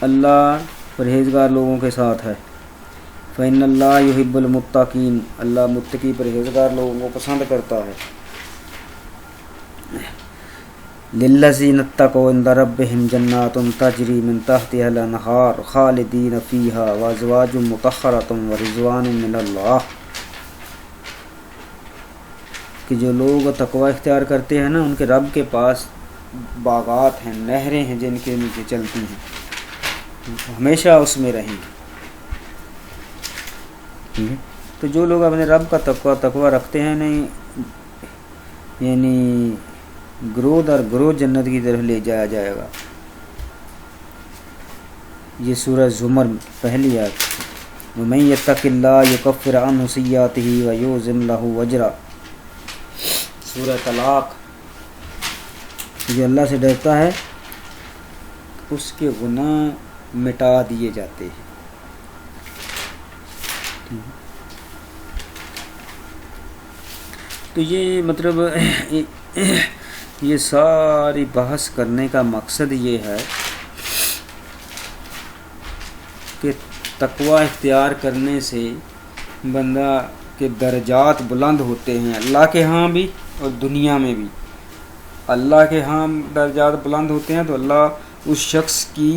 اللہ پرہیزگار لوگوں کے ساتھ ہے۔ فَإِنَّ اللَّهَ يُحِبُّ الْمُتَّقِينَ، اللہ متقی پرہیزگار لوگوں کو پسند کرتا ہے۔ لِلَّذِينَ اتَّقَوْا عِندَ رَبِّهِمْ جَنَّاتٌ تَجْرِي مِن تَحْتِهَا الْأَنْهَارُ خَالِدِينَ فِيهَا وَأَزْوَاجٌ مُطَهَّرَةٌ وَرِضْوَانٌ مِّنَ اللَّهِ، کہ جو لوگ تقوی اختیار کرتے ہیں نا، ان کے رب کے پاس باغات ہیں، نہریں ہیں جن کے نیچے چلتی ہیں، ہمیشہ اس میں رہیں گے۔ تو جو لوگ اپنے رب کا تقوی رکھتے ہیں نہیں، یعنی گروہ در گروہ جنت کی طرف لے جایا جائے گا۔ یہ سورہ زمر پہلی آیت۔ وَمَن يَتَّقِ اللَّهَ يُكَفِّرْ عَنْهُ سَيِّئَاتِهِ وَيُعْظِمْ لَهُ أَجْرًا، سورہ طلاق۔ جو اللہ سے ڈرتا ہے اس کے گناہ مٹا دیے جاتے ہیں۔ تو یہ مطلب یہ ساری بحث کرنے کا مقصد یہ ہے کہ تقوی اختیار کرنے سے بندہ کے درجات بلند ہوتے ہیں، اللہ کے ہاں بھی اور دنیا میں بھی۔ اللہ کے ہاں درجات بلند ہوتے ہیں تو اللہ اس شخص کی،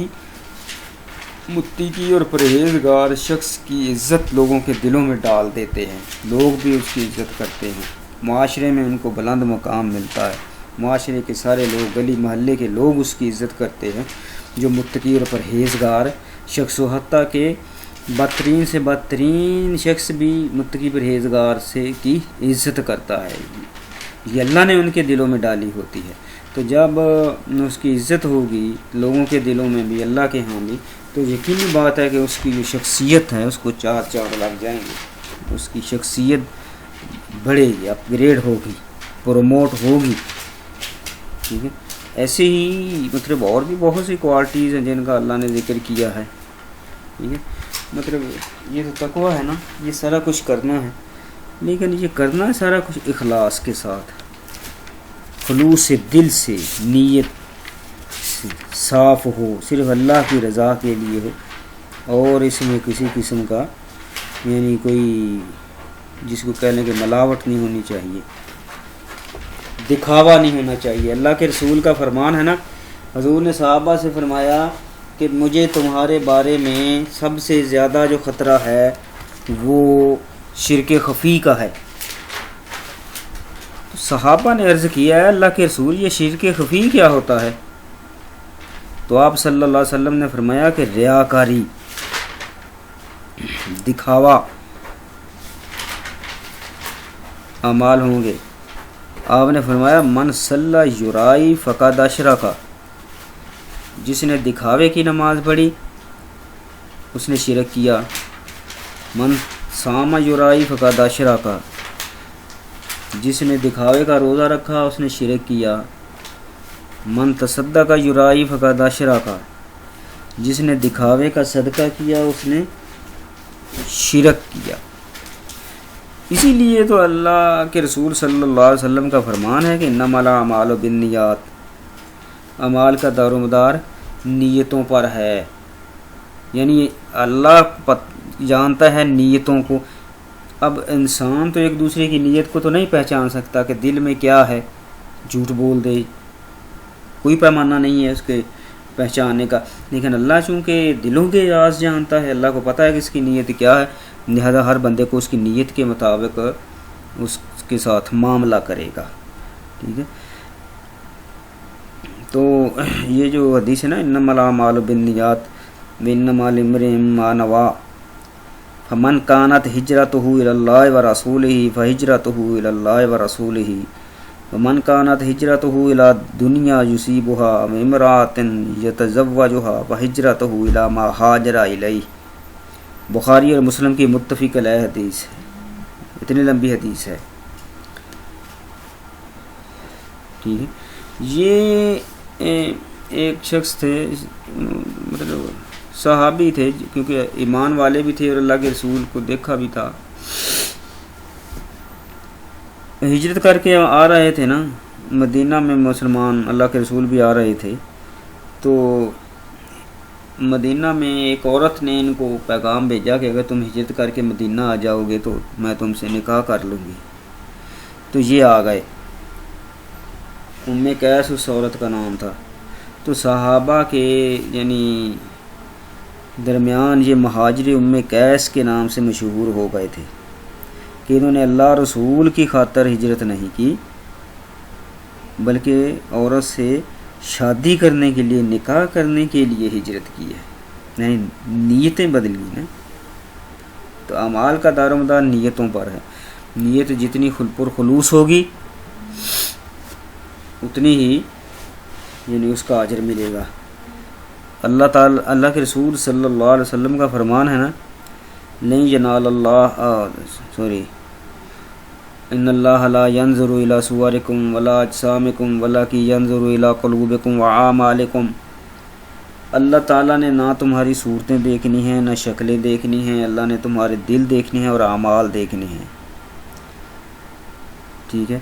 متقی اور پرہیزگار شخص کی عزت لوگوں کے دلوں میں ڈال دیتے ہیں، لوگ بھی اس کی عزت کرتے ہیں، معاشرے میں ان کو بلند مقام ملتا ہے، معاشرے کے سارے لوگ، گلی محلے کے لوگ اس کی عزت کرتے ہیں جو متقی اور پرہیزگار شخص، و حتیٰ کہ بدترین سے بدترین شخص بھی متقی پرہیزگار سے کی عزت کرتا ہے۔ یہ اللہ نے ان کے دلوں میں ڈالی ہوتی ہے۔ تو جب اس کی عزت ہوگی لوگوں کے دلوں میں بھی، اللہ کے ہاں بھی، تو یقینی بات ہے کہ اس کی جو شخصیت ہے اس کو چار لگ جائیں گے، اس کی شخصیت بڑھے گی، اپ گریڈ ہوگی، پروموٹ ہوگی، ٹھیک ہے۔ ایسے ہی مطلب اور بھی بہت سی کوالٹیز ہیں جن کا اللہ نے ذکر کیا ہے، ٹھیک ہے۔ مطلب یہ تو تقوی ہے نا، یہ سارا کچھ کرنا ہے، لیکن یہ کرنا ہے سارا کچھ اخلاص کے ساتھ، خلوص دل سے، نیت صاف ہو، صرف اللہ کی رضا کے لیے ہو، اور اس میں کسی قسم کا یعنی کوئی جس کو کہنے کہ ملاوٹ نہیں ہونی چاہیے، دکھاوا نہیں ہونا چاہیے۔ اللہ کے رسول کا فرمان ہے نا، حضور نے صحابہ سے فرمایا کہ مجھے تمہارے بارے میں سب سے زیادہ جو خطرہ ہے وہ شرک خفی کا ہے۔ تو صحابہ نے عرض کیا ہے اللہ کے رسول یہ شرک خفی کیا ہوتا ہے؟ تو آپ صلی اللہ علیہ وسلم نے فرمایا کہ ریاکاری، دکھاوا اعمال ہوں گے۔ آپ نے فرمایا من صلی یرائی فقد اشرک، جس نے دکھاوے کی نماز پڑھی اس نے شرک کیا۔ من صام یرائی فقد اشرک، جس نے دکھاوے کا روزہ رکھا اس نے شرک کیا۔ من تصدق یرائی فقد اشرک، جس نے دکھاوے کا صدقہ کیا اس نے شرک کیا۔ اسی لیے تو اللہ کے رسول صلی اللہ علیہ وسلم کا فرمان ہے کہ انما الاعمال بالنیات، اعمال کا دار و مدار نیتوں پر ہے، یعنی اللہ جانتا ہے نیتوں کو۔ اب انسان تو ایک دوسرے کی نیت کو تو نہیں پہچان سکتا کہ دل میں کیا ہے، جھوٹ بول دے، کوئی پیمانہ نہیں ہے اس کے پہچاننے کا، لیکن اللہ چونکہ دلوں کے راز جانتا ہے، اللہ کو پتہ ہے کہ اس کی نیت کیا ہے، لہذا ہر بندے کو اس کی نیت کے مطابق اس کے ساتھ معاملہ کرے گا. ٹھیک ہے. تو یہ جو حدیث ہے نا، انما الاعمال بالنیات وانما لامرئ ما نوى فمن كانت هجرته الى الله ورسوله فهجرته الى الله ورسوله ومن كانت هجرته الى دنيا يصيبها وامرأة يتزوجها فهجرته الى ما هاجر اليه. بخاری اور مسلم کی متفق علیہ حدیث ہے. اتنی لمبی حدیث ہے. ٹھیک ہے. یہ ایک شخص تھے، مطلب صحابی تھے، کیونکہ ایمان والے بھی تھے اور اللہ کے رسول کو دیکھا بھی تھا. ہجرت کر کے آ رہے تھے نا مدینہ میں، مسلمان اللہ کے رسول بھی آ رہے تھے. تو مدینہ میں ایک عورت نے ان کو پیغام بھیجا کہ اگر تم ہجرت کر کے مدینہ آ جاؤ گے تو میں تم سے نکاح کر لوں گی. تو یہ آ گئے. قیس اس عورت کا نام تھا. تو صحابہ کے یعنی درمیان یہ مہاجر قیس کے نام سے مشہور ہو گئے تھے کہ انہوں نے اللہ رسول کی خاطر ہجرت نہیں کی، بلکہ عورت سے شادی کرنے کے لیے، نکاح کرنے کے لیے ہجرت کی ہے. یعنی نیتیں بدلی نا. تو اعمال کا دار و مدار نیتوں پر ہے. نیت جتنی پرخلوص ہوگی اتنی ہی یعنی اس کا اجر ملے گا. اللہ کے رسول صلی اللہ علیہ وسلم کا فرمان ہے نا، لن ینال اللہ ان اللہ لا ينظر الى صورکم ولا اجسامکم ولکن ينظر الى قلوبکم واعمالکم. اللہ تعالیٰ نے نہ تمہاری صورتیں دیکھنی ہیں، نہ شکلیں دیکھنی ہیں، اللہ نے تمہارے دل دیکھنے ہیں اور اعمال دیکھنے ہیں. ٹھیک ہے.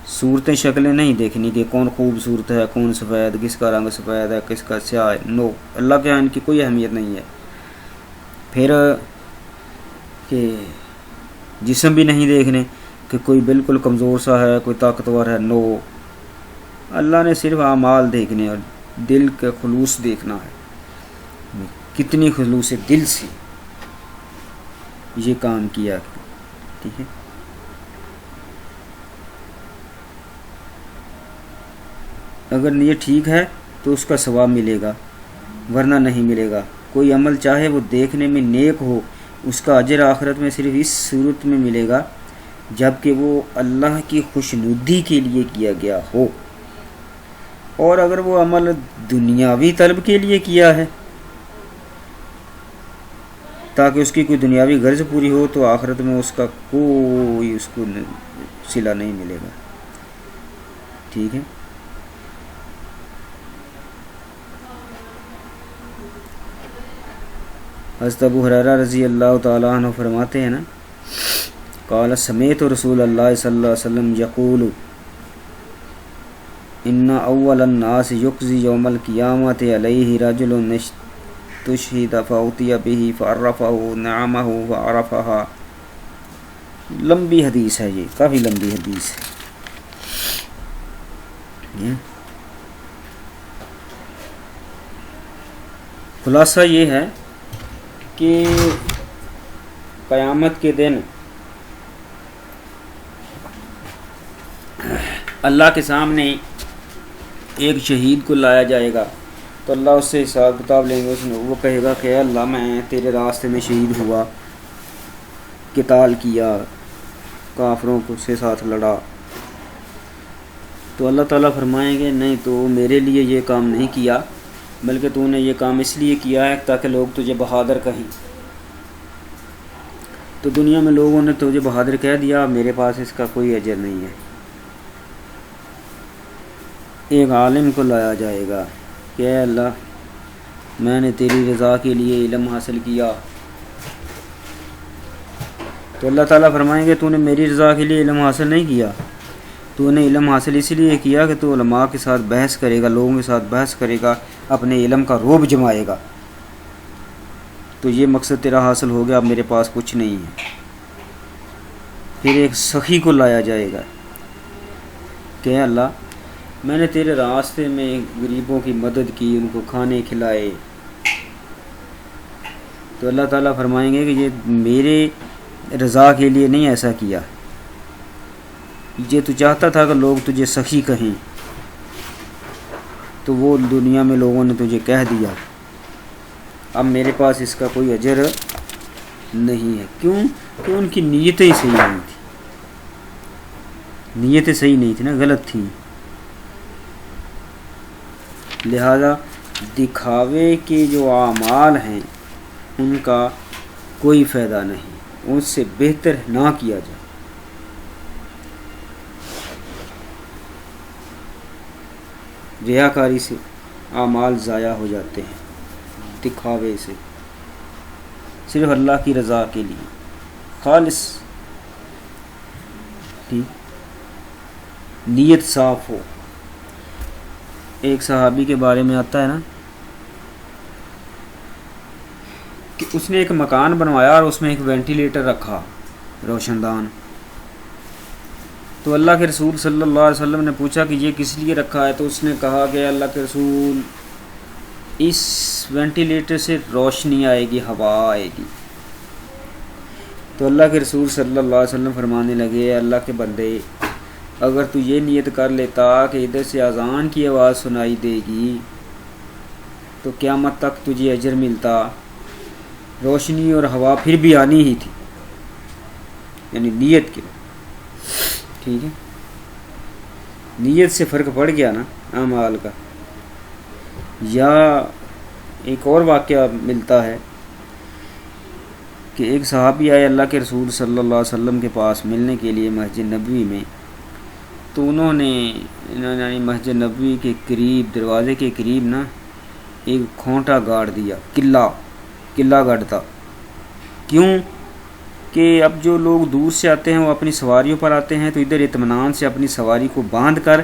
صورتیں شکلیں نہیں دیکھنی کہ کون خوبصورت ہے، کون سفید، کس کا رنگ سفید ہے، کس کا سیاہ ہے. نو، اللہ کے یہاں ان کی کوئی اہمیت نہیں ہے. پھر کہ جسم بھی نہیں دیکھنے کہ کوئی بالکل کمزور سا ہے، کوئی طاقتور ہے. نو، اللہ نے صرف اعمال دیکھنے اور دل کا خلوص دیکھنا ہے، کتنی خلوص دل سے یہ کام کیا. ٹھیک ہے. اگر نیت ٹھیک ہے تو اس کا ثواب ملے گا، ورنہ نہیں ملے گا. کوئی عمل چاہے وہ دیکھنے میں نیک ہو، اس کا اجر آخرت میں صرف اس صورت میں ملے گا جب کہ وہ اللہ کی خوشنودی کے لیے کیا گیا ہو. اور اگر وہ عمل دنیاوی طلب کے لیے کیا ہے تاکہ اس کی کوئی دنیاوی غرض پوری ہو، تو آخرت میں اس کا کوئی اس کو صلہ نہیں ملے گا. ٹھیک ہے. حضرت ابو ہریرہ رضی اللہ تعالیٰ عنہ فرماتے ہیں نا، قال سمعت رسول اللہ صلی اللہ علیہ وسلم یقول ان اول الناس یقضی یوم القیامت علیہ رجل استشہد فاوتی بہ فعرفہ نعمہ فعرفہا. لمبی حدیث ہے، یہ کافی لمبی حدیث ہے. خلاصہ یہ ہے کہ قیامت کے دن اللہ کے سامنے ایک شہید کو لایا جائے گا تو اللہ اس سے حساب کتاب لیں گے. وہ کہے گا کہ اللہ میں تیرے راستے میں شہید ہوا، قتال کیا، کافروں کو سے ساتھ لڑا. تو اللہ تعالیٰ فرمائیں گے نہیں، تو میرے لیے یہ کام نہیں کیا، بلکہ تو نے یہ کام اس لیے کیا ہے تاکہ لوگ تجھے بہادر کہیں. تو دنیا میں لوگوں نے تجھے بہادر کہہ دیا، میرے پاس اس کا کوئی اجر نہیں ہے. ایک عالم کو لایا جائے گا کہ اے اللہ میں نے تیری رضا کے لیے علم حاصل کیا. تو اللہ تعالیٰ فرمائیں گے تو نے میری رضا کے لیے علم حاصل نہیں کیا، تو نے علم حاصل اس لیے کیا کہ تو علماء کے ساتھ بحث کرے گا، لوگوں کے ساتھ بحث کرے گا، اپنے علم کا رعب جمائے گا. تو یہ مقصد تیرا حاصل ہو گیا، اب میرے پاس کچھ نہیں ہے. پھر ایک سخی کو لایا جائے گا کہ اللہ میں نے تیرے راستے میں غریبوں کی مدد کی، ان کو کھانے کھلائے، تو اللہ تعالیٰ فرمائیں گے کہ یہ میرے رضا کے لیے نہیں ایسا کیا، یہ تو چاہتا تھا کہ لوگ تجھے سخی کہیں، تو وہ دنیا میں لوگوں نے تجھے کہہ دیا، اب میرے پاس اس کا کوئی اجر نہیں ہے۔ کیوں کہ ان کی نیتیں صحیح نہیں تھیں، نیتیں صحیح نہیں تھیں نا، غلط تھیں، لہذا دکھاوے کے جو اعمال ہیں ان کا کوئی فائدہ نہیں، اس سے بہتر نہ کیا جائے۔ ریاکاری سے اعمال ضائع ہو جاتے ہیں، دکھاوے سے، صرف اللہ کی رضا کے لیے خالص نیت صاف ہو۔ ایک صحابی کے بارے میں آتا ہے نا کہ اس نے ایک مکان بنوایا اور اس میں ایک وینٹیلیٹر رکھا، روشن دان، تو اللہ کے رسول صلی اللہ علیہ وسلم نے پوچھا کہ یہ کس لیے رکھا ہے، تو اس نے کہا کہ اللہ کے رسول اس وینٹیلیٹر سے روشنی آئے گی، ہوا آئے گی۔ تو اللہ کے رسول صلی اللہ علیہ وسلم فرمانے لگے، اللہ کے بندے، اگر تو یہ نیت کر لیتا کہ ادھر سے اذان کی آواز سنائی دے گی تو قیامت تک تجھے اجر ملتا، روشنی اور ہوا پھر بھی آنی ہی تھی، یعنی نیت کے، ٹھیک ہے، نیت سے فرق پڑ گیا نا اعمال کا۔ یا ایک اور واقعہ ملتا ہے کہ ایک صحابی آئے اللہ کے رسول صلی اللہ علیہ وسلم کے پاس ملنے کے لیے مسجد نبوی میں، تو انہوں نے یعنی مسجد نبوی کے قریب، دروازے کے قریب نا ایک کھونٹا گاڑ دیا، قلعہ گڑھتا۔ کیوں کہ اب جو لوگ دور سے آتے ہیں وہ اپنی سواریوں پر آتے ہیں، تو ادھر اطمینان سے اپنی سواری کو باندھ کر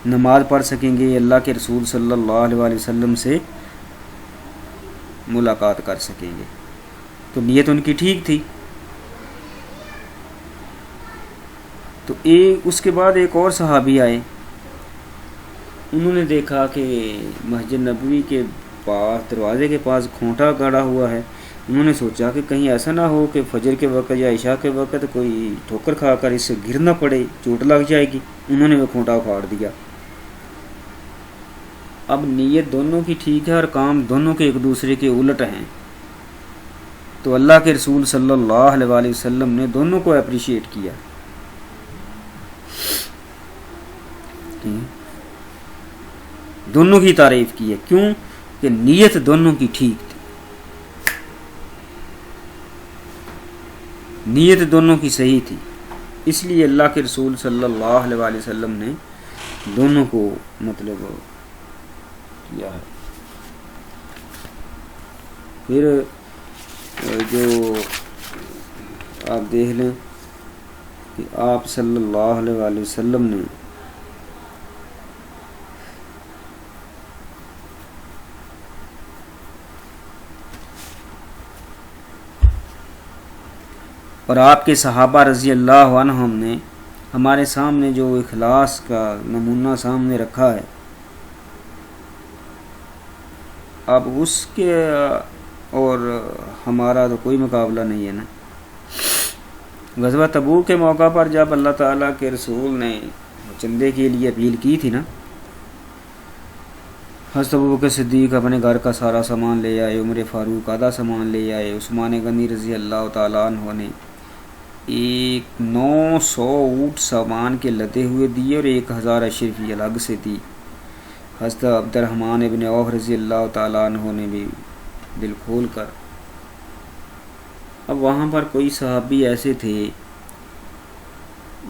نماز پڑھ سکیں گے، اللہ کے رسول صلی اللہ علیہ وسلم سے ملاقات کر سکیں گے۔ تو نیت ان کی ٹھیک تھی۔ تو اس کے بعد ایک اور صحابی آئے، انہوں نے دیکھا کہ مسجد نبوی کے پاس، دروازے کے پاس کھونٹا گڑا ہوا ہے۔ انہوں نے سوچا کہ کہیں ایسا نہ ہو کہ فجر کے وقت یا عشاء کے وقت کوئی ٹھوکر کھا کر اس سے گر نہ پڑے، چوٹ لگ جائے گی۔ انہوں نے وہ کھونٹا اکھاڑ دیا۔ اب نیت دونوں کی ٹھیک ہے اور کام دونوں کے ایک دوسرے کے الٹ ہیں، تو اللہ کے رسول صلی اللہ علیہ وسلم نے دونوں کو اپریشیٹ کیا۔ دونوں کی تعریف کی ہے، کیوں کہ نیت دونوں کی ٹھیک تھی، نیت دونوں کی صحیح تھی، اس لیے اللہ کے رسول صلی اللہ علیہ وسلم نے دونوں کو مطلب کیا ہے۔ پھر جو آپ دیکھ لیں کہ آپ صلی اللہ علیہ وسلم نے اور آپ کے صحابہ رضی اللہ عنہم نے ہمارے سامنے جو اخلاص کا نمونہ سامنے رکھا ہے، اب اس کے اور ہمارا تو کوئی مقابلہ نہیں ہے نا۔ غزوہ تبوک کے موقع پر جب اللہ تعالیٰ کے رسول نے چندے کے لیے اپیل کی تھی نا، حضرت ابوبکر صدیق اپنے گھر کا سارا سامان لے آئے، عمر فاروق آدھا سامان لے آئے، عثمان غنی رضی اللہ تعالیٰ عنہ نے 900 اونٹ سامان کے لدے ہوئے دیے اور 1000 اشرفی الگ سے دی۔ حضرت عبد الرحمن ابن عوف رضی اللہ تعالیٰ عنہ نے بھی دل کھول کر۔ اب وہاں پر کوئی صحابی ایسے تھے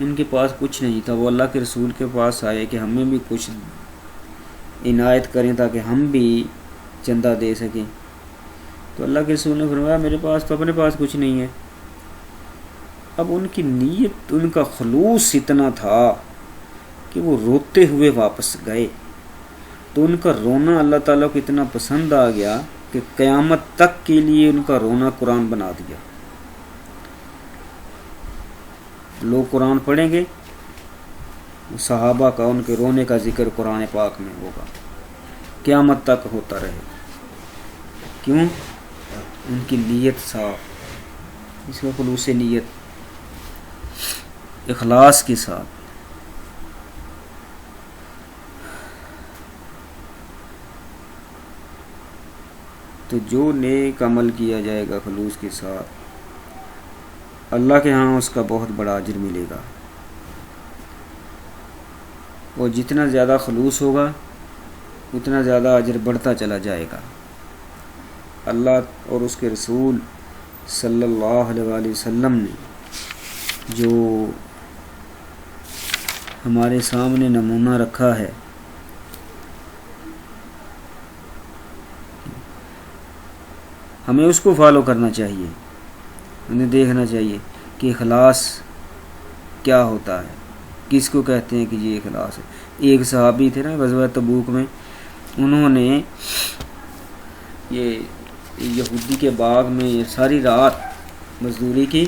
ان کے پاس کچھ نہیں تھا، وہ اللہ کے رسول کے پاس آئے کہ ہمیں بھی کچھ عنایت کریں تاکہ ہم بھی چندہ دے سکیں۔ تو اللہ کے رسول نے فرمایا میرے پاس تو اپنے پاس کچھ نہیں ہے۔ اب ان کی نیت، ان کا خلوص اتنا تھا کہ وہ روتے ہوئے واپس گئے، تو ان کا رونا اللہ تعالیٰ کو اتنا پسند آ گیا کہ قیامت تک کے لیے ان کا رونا قرآن بنا دیا۔ لوگ قرآن پڑھیں گے صحابہ کا ان کے رونے کا ذکر قرآن پاک میں ہوگا، قیامت تک ہوتا رہے گا۔ کیوں؟ ان کی نیت صاف، اس کا خلوص نیت، اخلاص کے ساتھ۔ تو جو نیک عمل کیا جائے گا خلوص کے ساتھ، اللہ کے ہاں اس کا بہت بڑا اجر ملے گا، اور جتنا زیادہ خلوص ہوگا اتنا زیادہ اجر بڑھتا چلا جائے گا۔ اللہ اور اس کے رسول صلی اللہ علیہ وآلہ وسلم نے جو ہمارے سامنے نمونہ رکھا ہے، ہمیں اس کو فالو کرنا چاہیے، ہمیں دیکھنا چاہیے کہ اخلاص کیا ہوتا ہے، کس کو کہتے ہیں کہ یہ اخلاص ہے۔ ایک صحابی تھے نا غزوہ تبوک میں، انہوں نے یہ یہودی کے باغ میں ساری رات مزدوری کی،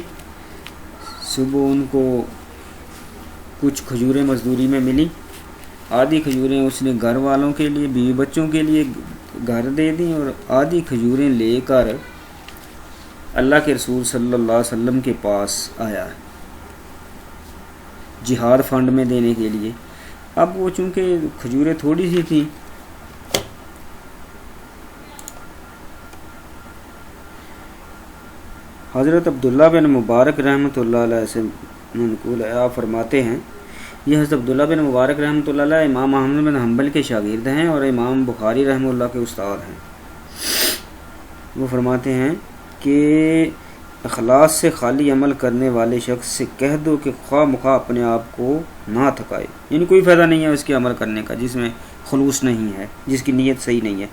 صبح ان کو کچھ کھجوریں مزدوری میں ملی، آدھی کھجوریں اس نے گھر والوں کے لیے، بیوی بچوں کے لیے گھر دے دیں، اور آدھی کھجوریں لے کر اللہ کے رسول صلی اللہ علیہ وسلم کے پاس آیا جہاد فنڈ میں دینے کے لیے۔ اب وہ چونکہ کھجوریں تھوڑی سی تھیں، حضرت عبداللہ بن مبارک رحمۃ اللہ علیہ سے منقول ہے، آپ فرماتے ہیں، یہ حضرت عبداللہ بن مبارک رحمۃ اللہ علیہ امام احمد بن حنبل کے شاگرد ہیں اور امام بخاری رحمہ اللہ کے استاد ہیں۔ وہ فرماتے ہیں کہ اخلاص سے خالی عمل کرنے والے شخص سے کہہ دو کہ خواہ مخواہ اپنے آپ کو نہ تھکائے، یعنی کوئی فائدہ نہیں ہے اس کے عمل کرنے کا جس میں خلوص نہیں ہے، جس کی نیت صحیح نہیں ہے،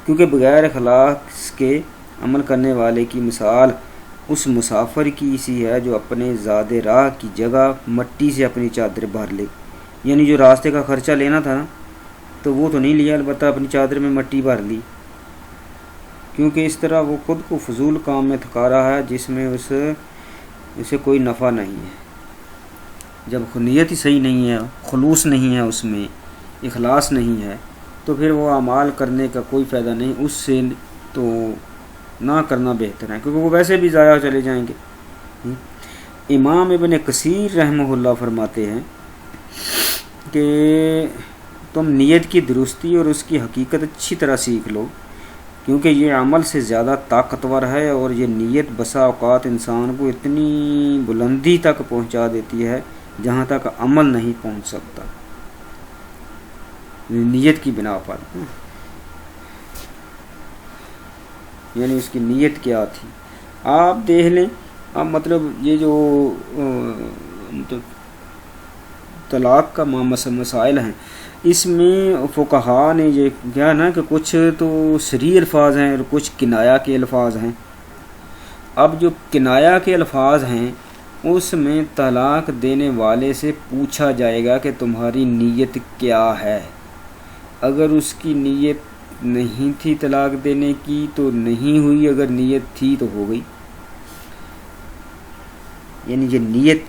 کیونکہ بغیر اخلاص کے عمل کرنے والے کی مثال اس مسافر کی سی ہے جو اپنے زاد راہ کی جگہ مٹی سے اپنی چادر بھر لے، یعنی جو راستے کا خرچہ لینا تھا نا تو وہ تو نہیں لیا، البتہ اپنی چادر میں مٹی بھر لی، کیونکہ اس طرح وہ خود کو فضول کام میں تھکا رہا ہے جس میں اسے کوئی نفع نہیں ہے۔ جب نیت ہی صحیح نہیں ہے، خلوص نہیں ہے، اس میں اخلاص نہیں ہے، تو پھر وہ اعمال کرنے کا کوئی فائدہ نہیں، اس سے تو نہ کرنا بہتر ہے، کیونکہ وہ ویسے بھی ضائع چلے جائیں گے۔ امام ابن کثیر رحمہ اللہ فرماتے ہیں کہ تم نیت کی درستی اور اس کی حقیقت اچھی طرح سیکھ لو، کیونکہ یہ عمل سے زیادہ طاقتور ہے، اور یہ نیت بسا اوقات انسان کو اتنی بلندی تک پہنچا دیتی ہے جہاں تک عمل نہیں پہنچ سکتا، نیت کی بنا پر، یعنی اس کی نیت کیا تھی۔ آپ دیکھ لیں، اب مطلب یہ جو طلاق کا مسائل ہیں، اس میں فقہا نے یہ کیا نا کہ کچھ تو صریح الفاظ ہیں اور کچھ کنایا کے الفاظ ہیں۔ اب جو کنایا کے الفاظ ہیں اس میں طلاق دینے والے سے پوچھا جائے گا کہ تمہاری نیت کیا ہے، اگر اس کی نیت نہیں تھی طلاق دینے کی تو نہیں ہوئی، اگر نیت تھی تو ہو گئی، یعنی یہ نیت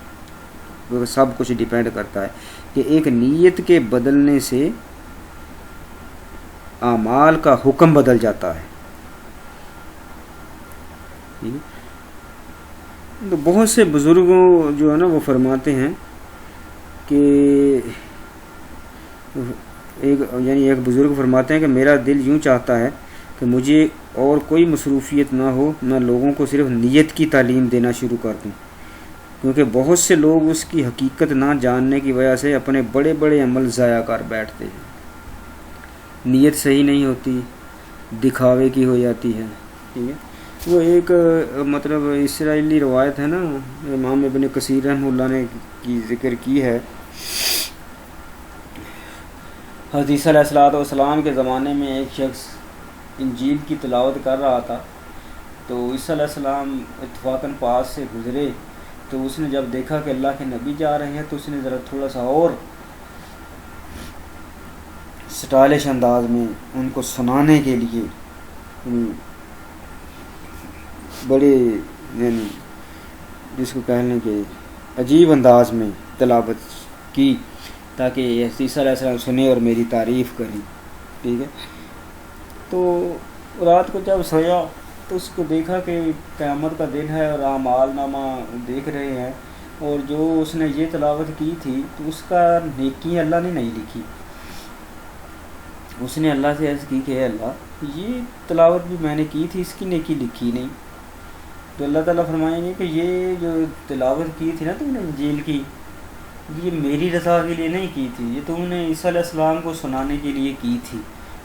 سب کچھ ڈیپینڈ کرتا ہے کہ ایک نیت کے بدلنے سے اعمال کا حکم بدل جاتا ہے۔ تو بہت سے بزرگوں جو ہے نا وہ فرماتے ہیں کہ ایک بزرگ فرماتے ہیں کہ میرا دل یوں چاہتا ہے کہ مجھے اور کوئی مصروفیت نہ ہو، میں لوگوں کو صرف نیت کی تعلیم دینا شروع کر دوں، کیونکہ بہت سے لوگ اس کی حقیقت نہ جاننے کی وجہ سے اپنے بڑے بڑے عمل ضائع کر بیٹھتے ہیں، نیت صحیح نہیں ہوتی، دکھاوے کی ہو جاتی ہے، ٹھیک ہے۔ وہ ایک مطلب اسرائیلی روایت ہے نا، امام ابن کثیر رحمہ اللہ نے کی ذکر کی ہے، حضرت عیسیٰ علیہ السلام کے زمانے میں ایک شخص انجیل کی تلاوت کر رہا تھا، تو عیسیٰ علیہ السلام اتفاقاً پاس سے گزرے، تو اس نے جب دیکھا کہ اللہ کے نبی جا رہے ہیں تو اس نے ذرا تھوڑا سا اور سٹائلش انداز میں ان کو سنانے کے لیے بڑے، یعنی جس کو کہنے کے عجیب انداز میں تلاوت کی، تاکہ عیسیٰ علیہ السلام سنیں اور میری تعریف کریں. ٹھیک ہے. تو رات کو جب سویا تو اس کو دیکھا کہ قیامت کا دن ہے اور اعمال نامہ دیکھ رہے ہیں، اور جو اس نے یہ تلاوت کی تھی تو اس کا نیکی اللہ نے نہیں لکھی. اس نے اللہ سے عرض کی کہ اے اللہ، یہ تلاوت بھی میں نے کی تھی، اس کی نیکی لکھی نہیں. تو اللہ تعالیٰ فرمائیں گے کہ یہ جو تلاوت کی تھی نا تم نے انجیل کی، یہ میری رضا کے لیے نہیں کی تھی، یہ تم نے عیسیٰ علیہ السلام کو سنانے کے لیے کی تھی،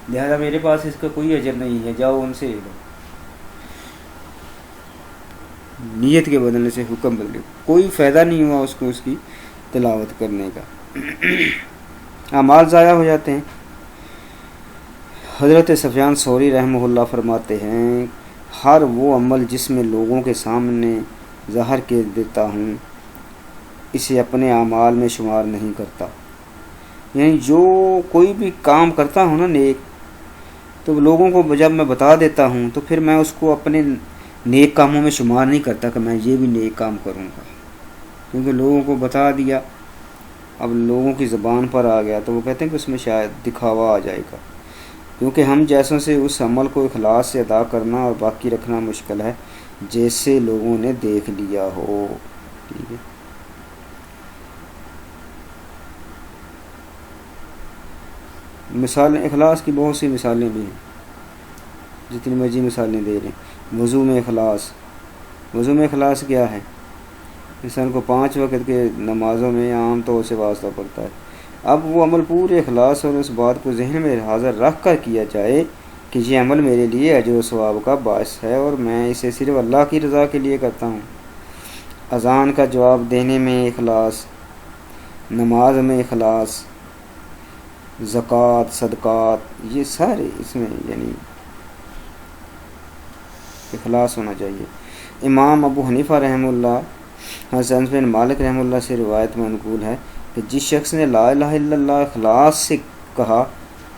لہذا میرے پاس اس کا کوئی اجر نہیں ہے، جاؤ ان سے لو. نیت کے بدلنے سے حکم بدلے، کوئی فائدہ نہیں ہوا اس کو اس کی تلاوت کرنے کا. اعمال ضائع ہو جاتے ہیں. حضرت سفیان ثوری رحمہ اللہ فرماتے ہیں، ہر وہ عمل جس میں لوگوں کے سامنے ظاہر کر دیتا ہوں اسے اپنے اعمال میں شمار نہیں کرتا. یعنی جو کوئی بھی کام کرتا ہوں نا نیک، تو لوگوں کو جب میں بتا دیتا ہوں تو پھر میں اس کو اپنے نیک کاموں میں شمار نہیں کرتا کہ میں یہ بھی نیک کام کروں گا، کیونکہ لوگوں کو بتا دیا، اب لوگوں کی زبان پر آ گیا تو وہ کہتے ہیں کہ اس میں شاید دکھاوا آ جائے گا. کیونکہ ہم جیسوں سے اس عمل کو اخلاص سے ادا کرنا اور باقی رکھنا مشکل ہے جیسے لوگوں نے دیکھ لیا ہو. ٹھیک ہے. مثالیں اخلاص کی بہت سی مثالیں بھی ہیں، جتنی مرضی مثالیں دے رہے ہیں. وضو میں اخلاص. وضو میں اخلاص کیا ہے؟ انسان کو 5 وقت کے نمازوں میں عام طور سے واسطہ پڑتا ہے. اب وہ عمل پورے اخلاص اور اس بات کو ذہن میں حاضر رکھ کر کیا جائے کہ یہ عمل میرے لیے اجر و ثواب کا باعث ہے اور میں اسے صرف اللہ کی رضا کے لیے کرتا ہوں. اذان کا جواب دینے میں اخلاص، نماز میں اخلاص، زکوٰۃ، صدقات، یہ سارے اس میں یعنی اخلاص ہونا چاہیے. امام ابو حنیفہ رحمہ اللہ حضرت انس بن مالک رحمہ اللہ سے روایت میں منقول ہے کہ جس شخص نے لا الہ الا اللہ اخلاص سے کہا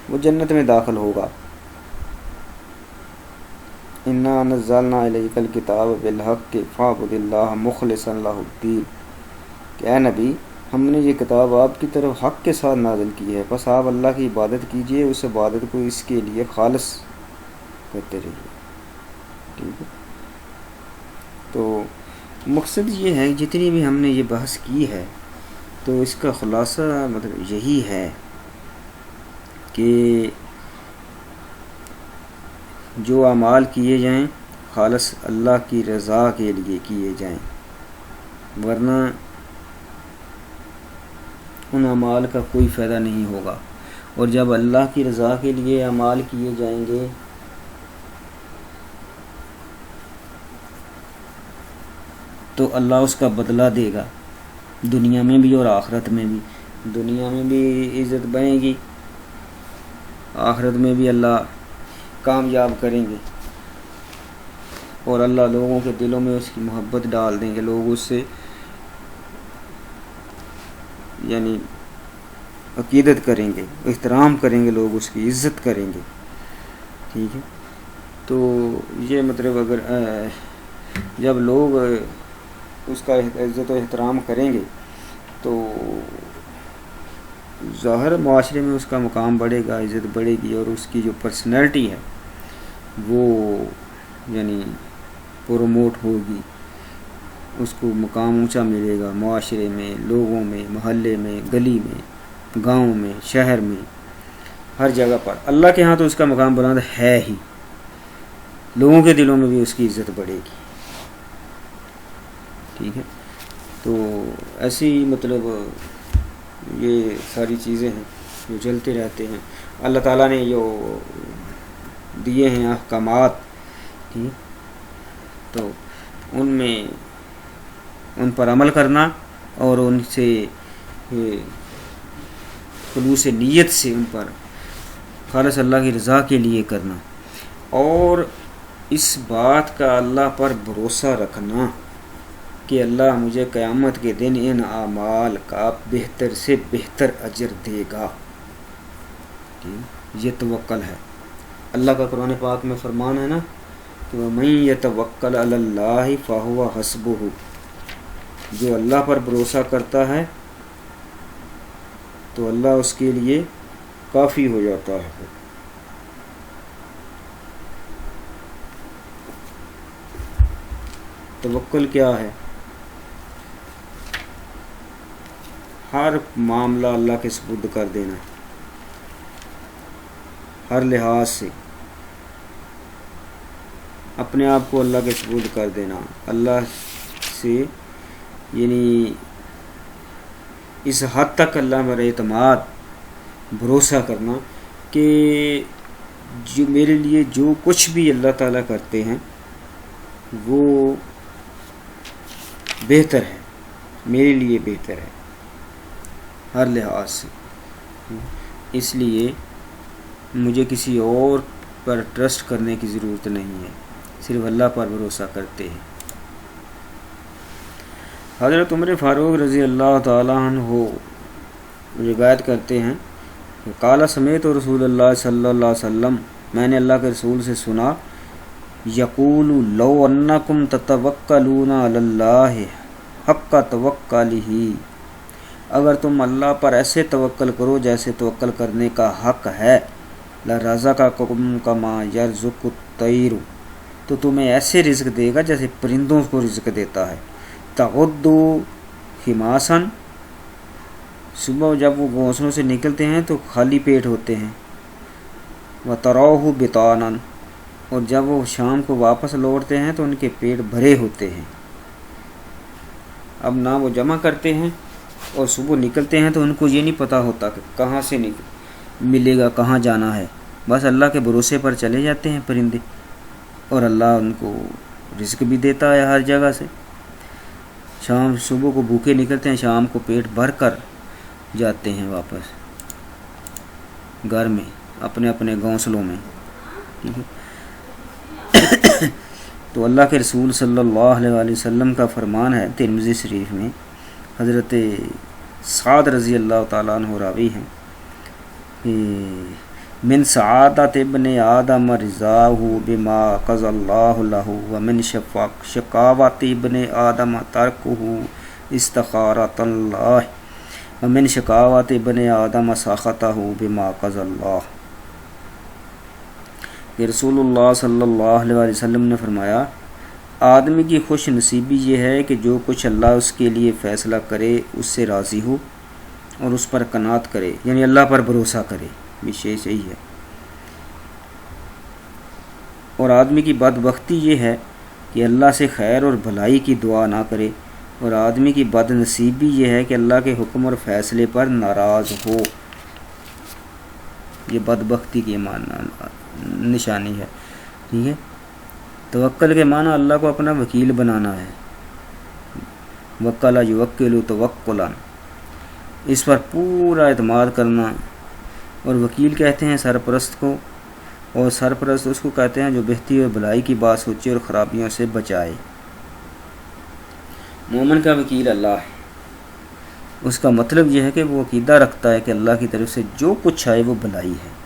وہ جنت میں داخل ہوگا. انا نزلنا الیک الکتاب بالحق فاعبد اللہ مخلصا لہ الدین، کہ اے نبی، ہم نے یہ کتاب آپ کی طرف حق کے ساتھ نازل کی ہے، بس آپ اللہ کی عبادت کیجئے، اس عبادت کو اس کے لیے خالص کرتے رہیے. ٹھیک ہے. تو مقصد یہ ہے جتنی بھی ہم نے یہ بحث کی ہے تو اس کا خلاصہ مطلب یہی ہے کہ جو اعمال کیے جائیں خالص اللہ کی رضا کے لیے کیے جائیں، ورنہ ان اعمال کا کوئی فائدہ نہیں ہوگا. اور جب اللہ کی رضا کے لیے اعمال کیے جائیں گے تو اللہ اس کا بدلہ دے گا، دنیا میں بھی اور آخرت میں بھی. دنیا میں بھی عزت بڑھے گی، آخرت میں بھی اللہ کامیاب کریں گے، اور اللہ لوگوں کے دلوں میں اس کی محبت ڈال دیں گے. لوگ اس سے یعنی عقیدت کریں گے، احترام کریں گے، لوگ اس کی عزت کریں گے. ٹھیک ہے. تو یہ مطلب اگر جب لوگ اس کا عزت و احترام کریں گے تو ظاہر معاشرے میں اس کا مقام بڑھے گا، عزت بڑھے گی، اور اس کی جو پرسنالٹی ہے وہ یعنی پروموٹ ہوگی، اس کو مقام اونچا ملے گا معاشرے میں، لوگوں میں، محلے میں، گلی میں، گاؤں میں، شہر میں، ہر جگہ پر. اللہ کے ہاں تو اس کا مقام بلند ہے ہی، لوگوں کے دلوں میں بھی اس کی عزت بڑھے گی. ٹھیک ہے. تو ایسی مطلب یہ ساری چیزیں ہیں جو چلتے رہتے ہیں. اللہ تعالیٰ نے جو دیے ہیں احکامات، تو ان میں ان پر عمل کرنا اور ان سے خلوص نیت سے ان پر خالص اللہ کی رضا کے لیے کرنا، اور اس بات کا اللہ پر بھروسہ رکھنا کہ اللہ مجھے قیامت کے دن ان اعمال کا بہتر سے بہتر اجر دے گا. یہ توکل ہے. اللہ کا قرآن پاک میں فرمان ہے نا کہ وَمَن يَتَوَكَّلْ عَلَى اللَّهِ فَهُوَ حَسْبُهُ، جو اللہ پر بھروسہ کرتا ہے تو اللہ اس کے لیے کافی ہو جاتا ہے۔ توکل کیا ہے؟ ہر معاملہ اللہ کے سپرد کر دینا، ہر لحاظ سے اپنے آپ کو اللہ کے سپرد کر دینا، اللہ سے یعنی اس حد تک اللہ پر اعتماد بھروسہ کرنا کہ جو میرے لیے جو کچھ بھی اللہ تعالیٰ کرتے ہیں وہ بہتر ہے، میرے لیے بہتر ہے ہر لحاظ سے، اس لیے مجھے کسی اور پر ٹرسٹ کرنے کی ضرورت نہیں ہے، صرف اللہ پر بھروسہ کرتے ہیں۔ حضرت عمر فاروق رضی اللہ تعالیٰ عنہ روایت کرتے ہیں کہ قال سمعت رسول اللہ صلی اللہ علیہ وسلم، میں نے اللہ کے رسول سے سنا، یقول لو انکم تتوکلون علی اللہ حق توکلہ، اگر تم اللہ پر ایسے توکل کرو جیسے توکل کرنے کا حق ہے، لرزقکم کما یرزق الطیر، تو تمہیں ایسے رزق دے گا جیسے پرندوں کو رزق دیتا ہے، تغدو خماسن، صبح جب وہ گھونسلوں سے نکلتے ہیں تو خالی پیٹ ہوتے ہیں، وتروح بطانا، اور جب وہ شام کو واپس لوٹتے ہیں تو ان کے پیٹ بھرے ہوتے ہیں۔ اب نہ وہ جمع کرتے ہیں اور صبح نکلتے ہیں تو ان کو یہ نہیں پتہ ہوتا کہ کہاں سے ملے گا، کہاں جانا ہے، بس اللہ کے بھروسے پر چلے جاتے ہیں پرندے، اور اللہ ان کو رزق بھی دیتا ہے ہر جگہ سے۔ شام صبح کو بھوکے نکلتے ہیں، شام کو پیٹ بھر کر جاتے ہیں واپس گھر میں، اپنے اپنے گھونسلوں میں، ٹھیک ہے۔ تو اللہ کے رسول صلی اللہ علیہ وآلہ وسلم کا فرمان ہے ترمذی شریف میں، حضرت سعد رضی اللہ تعالیٰ عنہ راوی ہیں کہ من سعادت ابن آدم رضاہ بما قضى اللہ لہ ومن شقاوت ابن آدم ترکہ استخارۃ اللہ ومن شقاوت ابن آدم سخطہ بما قضى اللہ، کہ رسول اللہ صلی اللہ علیہ وآلہ وسلم نے فرمایا، آدمی کی خوش نصیبی یہ ہے کہ جو کچھ اللہ اس کے لیے فیصلہ کرے اس سے راضی ہو اور اس پر قناعت کرے، یعنی اللہ پر بھروسہ کرے، وشیش یہی ہے۔ اور آدمی کی بدبختی یہ ہے کہ اللہ سے خیر اور بھلائی کی دعا نہ کرے، اور آدمی کی بد نصیبی یہ ہے کہ اللہ کے حکم اور فیصلے پر ناراض ہو، یہ بدبختی کی نشانی ہے، ٹھیک ہے۔ توکل کے معنی اللہ کو اپنا وکیل بنانا ہے، وکلا یوکل توکلا، اس پر پورا اعتماد کرنا، اور وکیل کہتے ہیں سرپرست کو، اور سرپرست اس کو کہتے ہیں جو بہتری اور بھلائی کی بات سوچے اور خرابیوں سے بچائے۔ مومن کا وکیل اللہ ہے، اس کا مطلب یہ ہے کہ وہ عقیدہ رکھتا ہے کہ اللہ کی طرف سے جو کچھ آئے وہ بھلائی ہے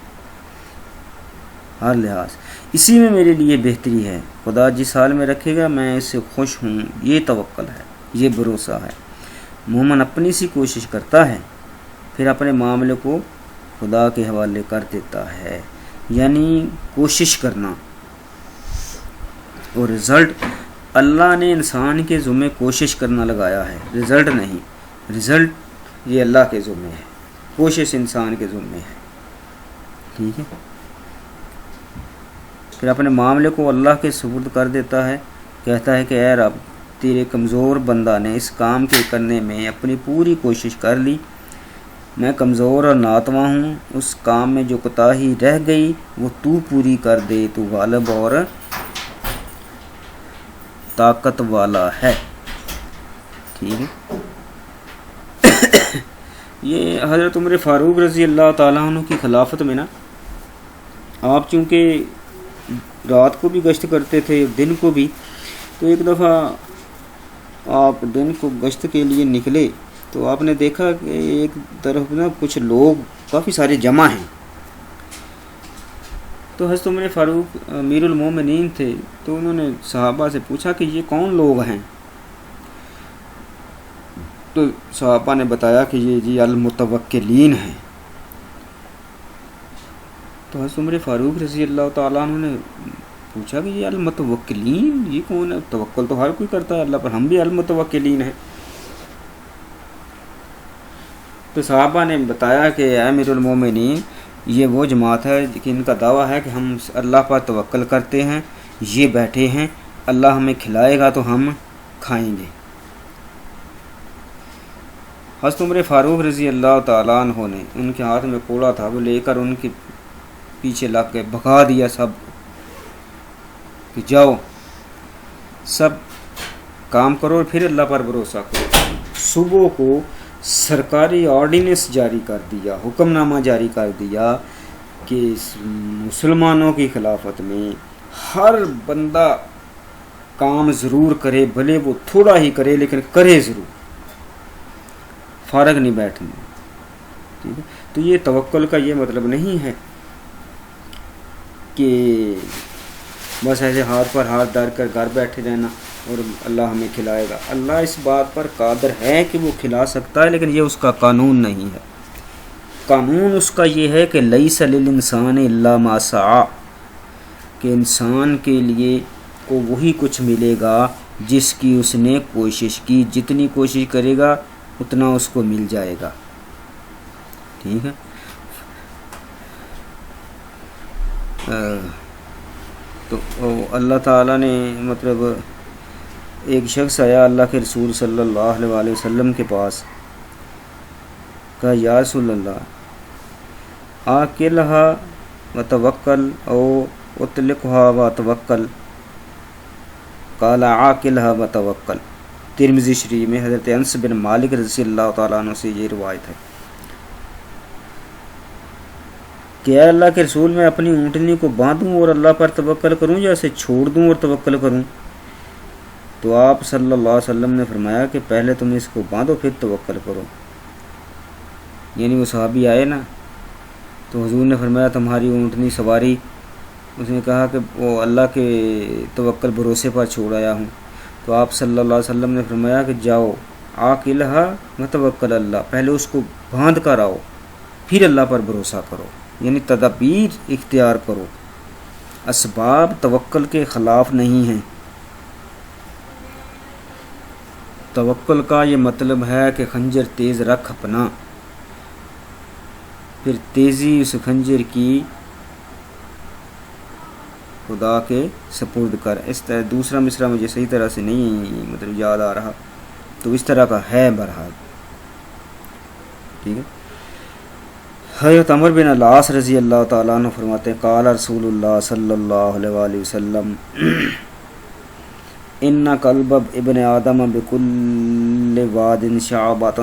ہر لحاظ، اسی میں میرے لیے بہتری ہے، خدا جس حال میں رکھے گا میں اس سے خوش ہوں، یہ توکل ہے، یہ بھروسہ ہے۔ مومن اپنی سی کوشش کرتا ہے، پھر اپنے معاملے کو خدا کے حوالے کر دیتا ہے، یعنی کوشش کرنا، اور رزلٹ اللہ نے انسان کے ذمے کوشش کرنا لگایا ہے، رزلٹ نہیں، رزلٹ یہ اللہ کے ذمے ہے، کوشش انسان کے ذمے ہے، ٹھیک ہے۔ پھر اپنے معاملے کو اللہ کے سپرد کر دیتا ہے، کہتا ہے کہ اے رب، تیرے کمزور بندہ نے اس کام کے کرنے میں اپنی پوری کوشش کر لی، میں کمزور اور ناتواں ہوں، اس کام میں جو کوتاہی رہ گئی وہ تو پوری کر دے، تو غالب اور طاقت والا ہے، ٹھیک ہے۔ یہ حضرت عمر فاروق رضی اللہ تعالیٰ عنہ کی خلافت میں نا، آپ چونکہ رات کو بھی گشت کرتے تھے دن کو بھی، تو ایک دفعہ آپ دن کو گشت کے لیے نکلے تو آپ نے دیکھا کہ ایک طرف نا کچھ لوگ کافی سارے جمع ہیں، تو حضرت عمر فاروق امیر المومنین تھے، تو انہوں نے صحابہ سے پوچھا کہ یہ کون لوگ ہیں؟ تو صحابہ نے بتایا کہ یہ جی المتوکلین ہیں. تو حضرت عمر فاروق رضی اللہ تعالیٰ عنہ نے پوچھا کہ یہ المتوکلین یہ کون ہے؟ توکل تو ہر کوئی کرتا ہے اللہ پر، ہم بھی المتوکلین ہیں. تو صحابہ نے بتایا کہ اے امیر المومنین، یہ وہ جماعت ہے کہ ان کا دعویٰ ہے کہ ہم اللہ پر توکل کرتے ہیں، یہ بیٹھے ہیں، اللہ ہمیں کھلائے گا تو ہم کھائیں گے. حضرت عمر فاروق رضی اللہ تعالیٰ عنہ نے ان کے ہاتھ میں کوڑا تھا، وہ لے کر ان کے پیچھے لگ کے بھگا دیا سب کہ جاؤ سب کام کرو اور پھر اللہ پر بھروسہ کرو. صبح کو سرکاری آرڈیننس جاری کر دیا، حکم نامہ جاری کر دیا کہ مسلمانوں کی خلافت میں ہر بندہ کام ضرور کرے، بھلے وہ تھوڑا ہی کرے لیکن کرے ضرور، فارغ نہیں بیٹھنا. ٹھیک ہے، تو یہ توکل کا یہ مطلب نہیں ہے کہ بس ایسے ہاتھ پر ہاتھ ڈال کر گھر بیٹھے رہنا اور اللہ ہمیں کھلائے گا. اللہ اس بات پر قادر ہے کہ وہ کھلا سکتا ہے، لیکن یہ اس کا قانون نہیں ہے. قانون اس کا یہ ہے کہ لیس للانسان الا ما سعی، کہ انسان کے لیے کو وہی کچھ ملے گا جس کی اس نے کوشش کی، جتنی کوشش کرے گا اتنا اس کو مل جائے گا. ٹھیک ہے، تو اللہ تعالیٰ نے مطلب ایک شخص آیا اللہ کے رسول صلی اللہ علیہ وسلم کے پاس، کہا یا رسول اللہ آکلہا وتوکل او اطلقہا وتوکل، قال آکلہا وتوکل. ترمذی شریف میں حضرت انس بن مالک رضی اللہ تعالیٰ عنہ سے یہ روایت ہے کہ اے اللہ کے رسول، میں اپنی اونٹنی کو باندھوں اور اللہ پر توکل کروں یا اسے چھوڑ دوں اور توکل کروں؟ تو آپ صلی اللہ علیہ وسلم نے فرمایا کہ پہلے تم اس کو باندھو پھر توکل کرو. یعنی وہ صحابی آئے نا، تو حضور نے فرمایا تمہاری اونٹنی سواری، اس نے کہا کہ وہ اللہ کے توکل بھروسے پر چھوڑ آیا ہوں. تو آپ صلی اللہ علیہ وسلم نے فرمایا کہ جاؤ آکلہا وتوکل اللہ، پہلے اس کو باندھ کر آؤ پھر اللہ پر بھروسہ کرو، یعنی تدابیر اختیار کرو. اسباب توکل کے خلاف نہیں ہیں. توکل کا یہ مطلب ہے کہ خنجر تیز رکھ اپنا، پھر تیزی اس خنجر کی خدا کے سپرد کر. اس طرح دوسرا مصرع مجھے صحیح طرح سے نہیں مطلب یاد آ رہا، تو اس طرح کا ہے بہرحال. ٹھیک ہے. حضرت عمر بن العاص رضی اللہ تعالیٰ عنہ فرماتے ہیں قال رسول اللہ صلی اللہ علیہ وسلم ان قلب ابن آدم بكل واد شعبۃ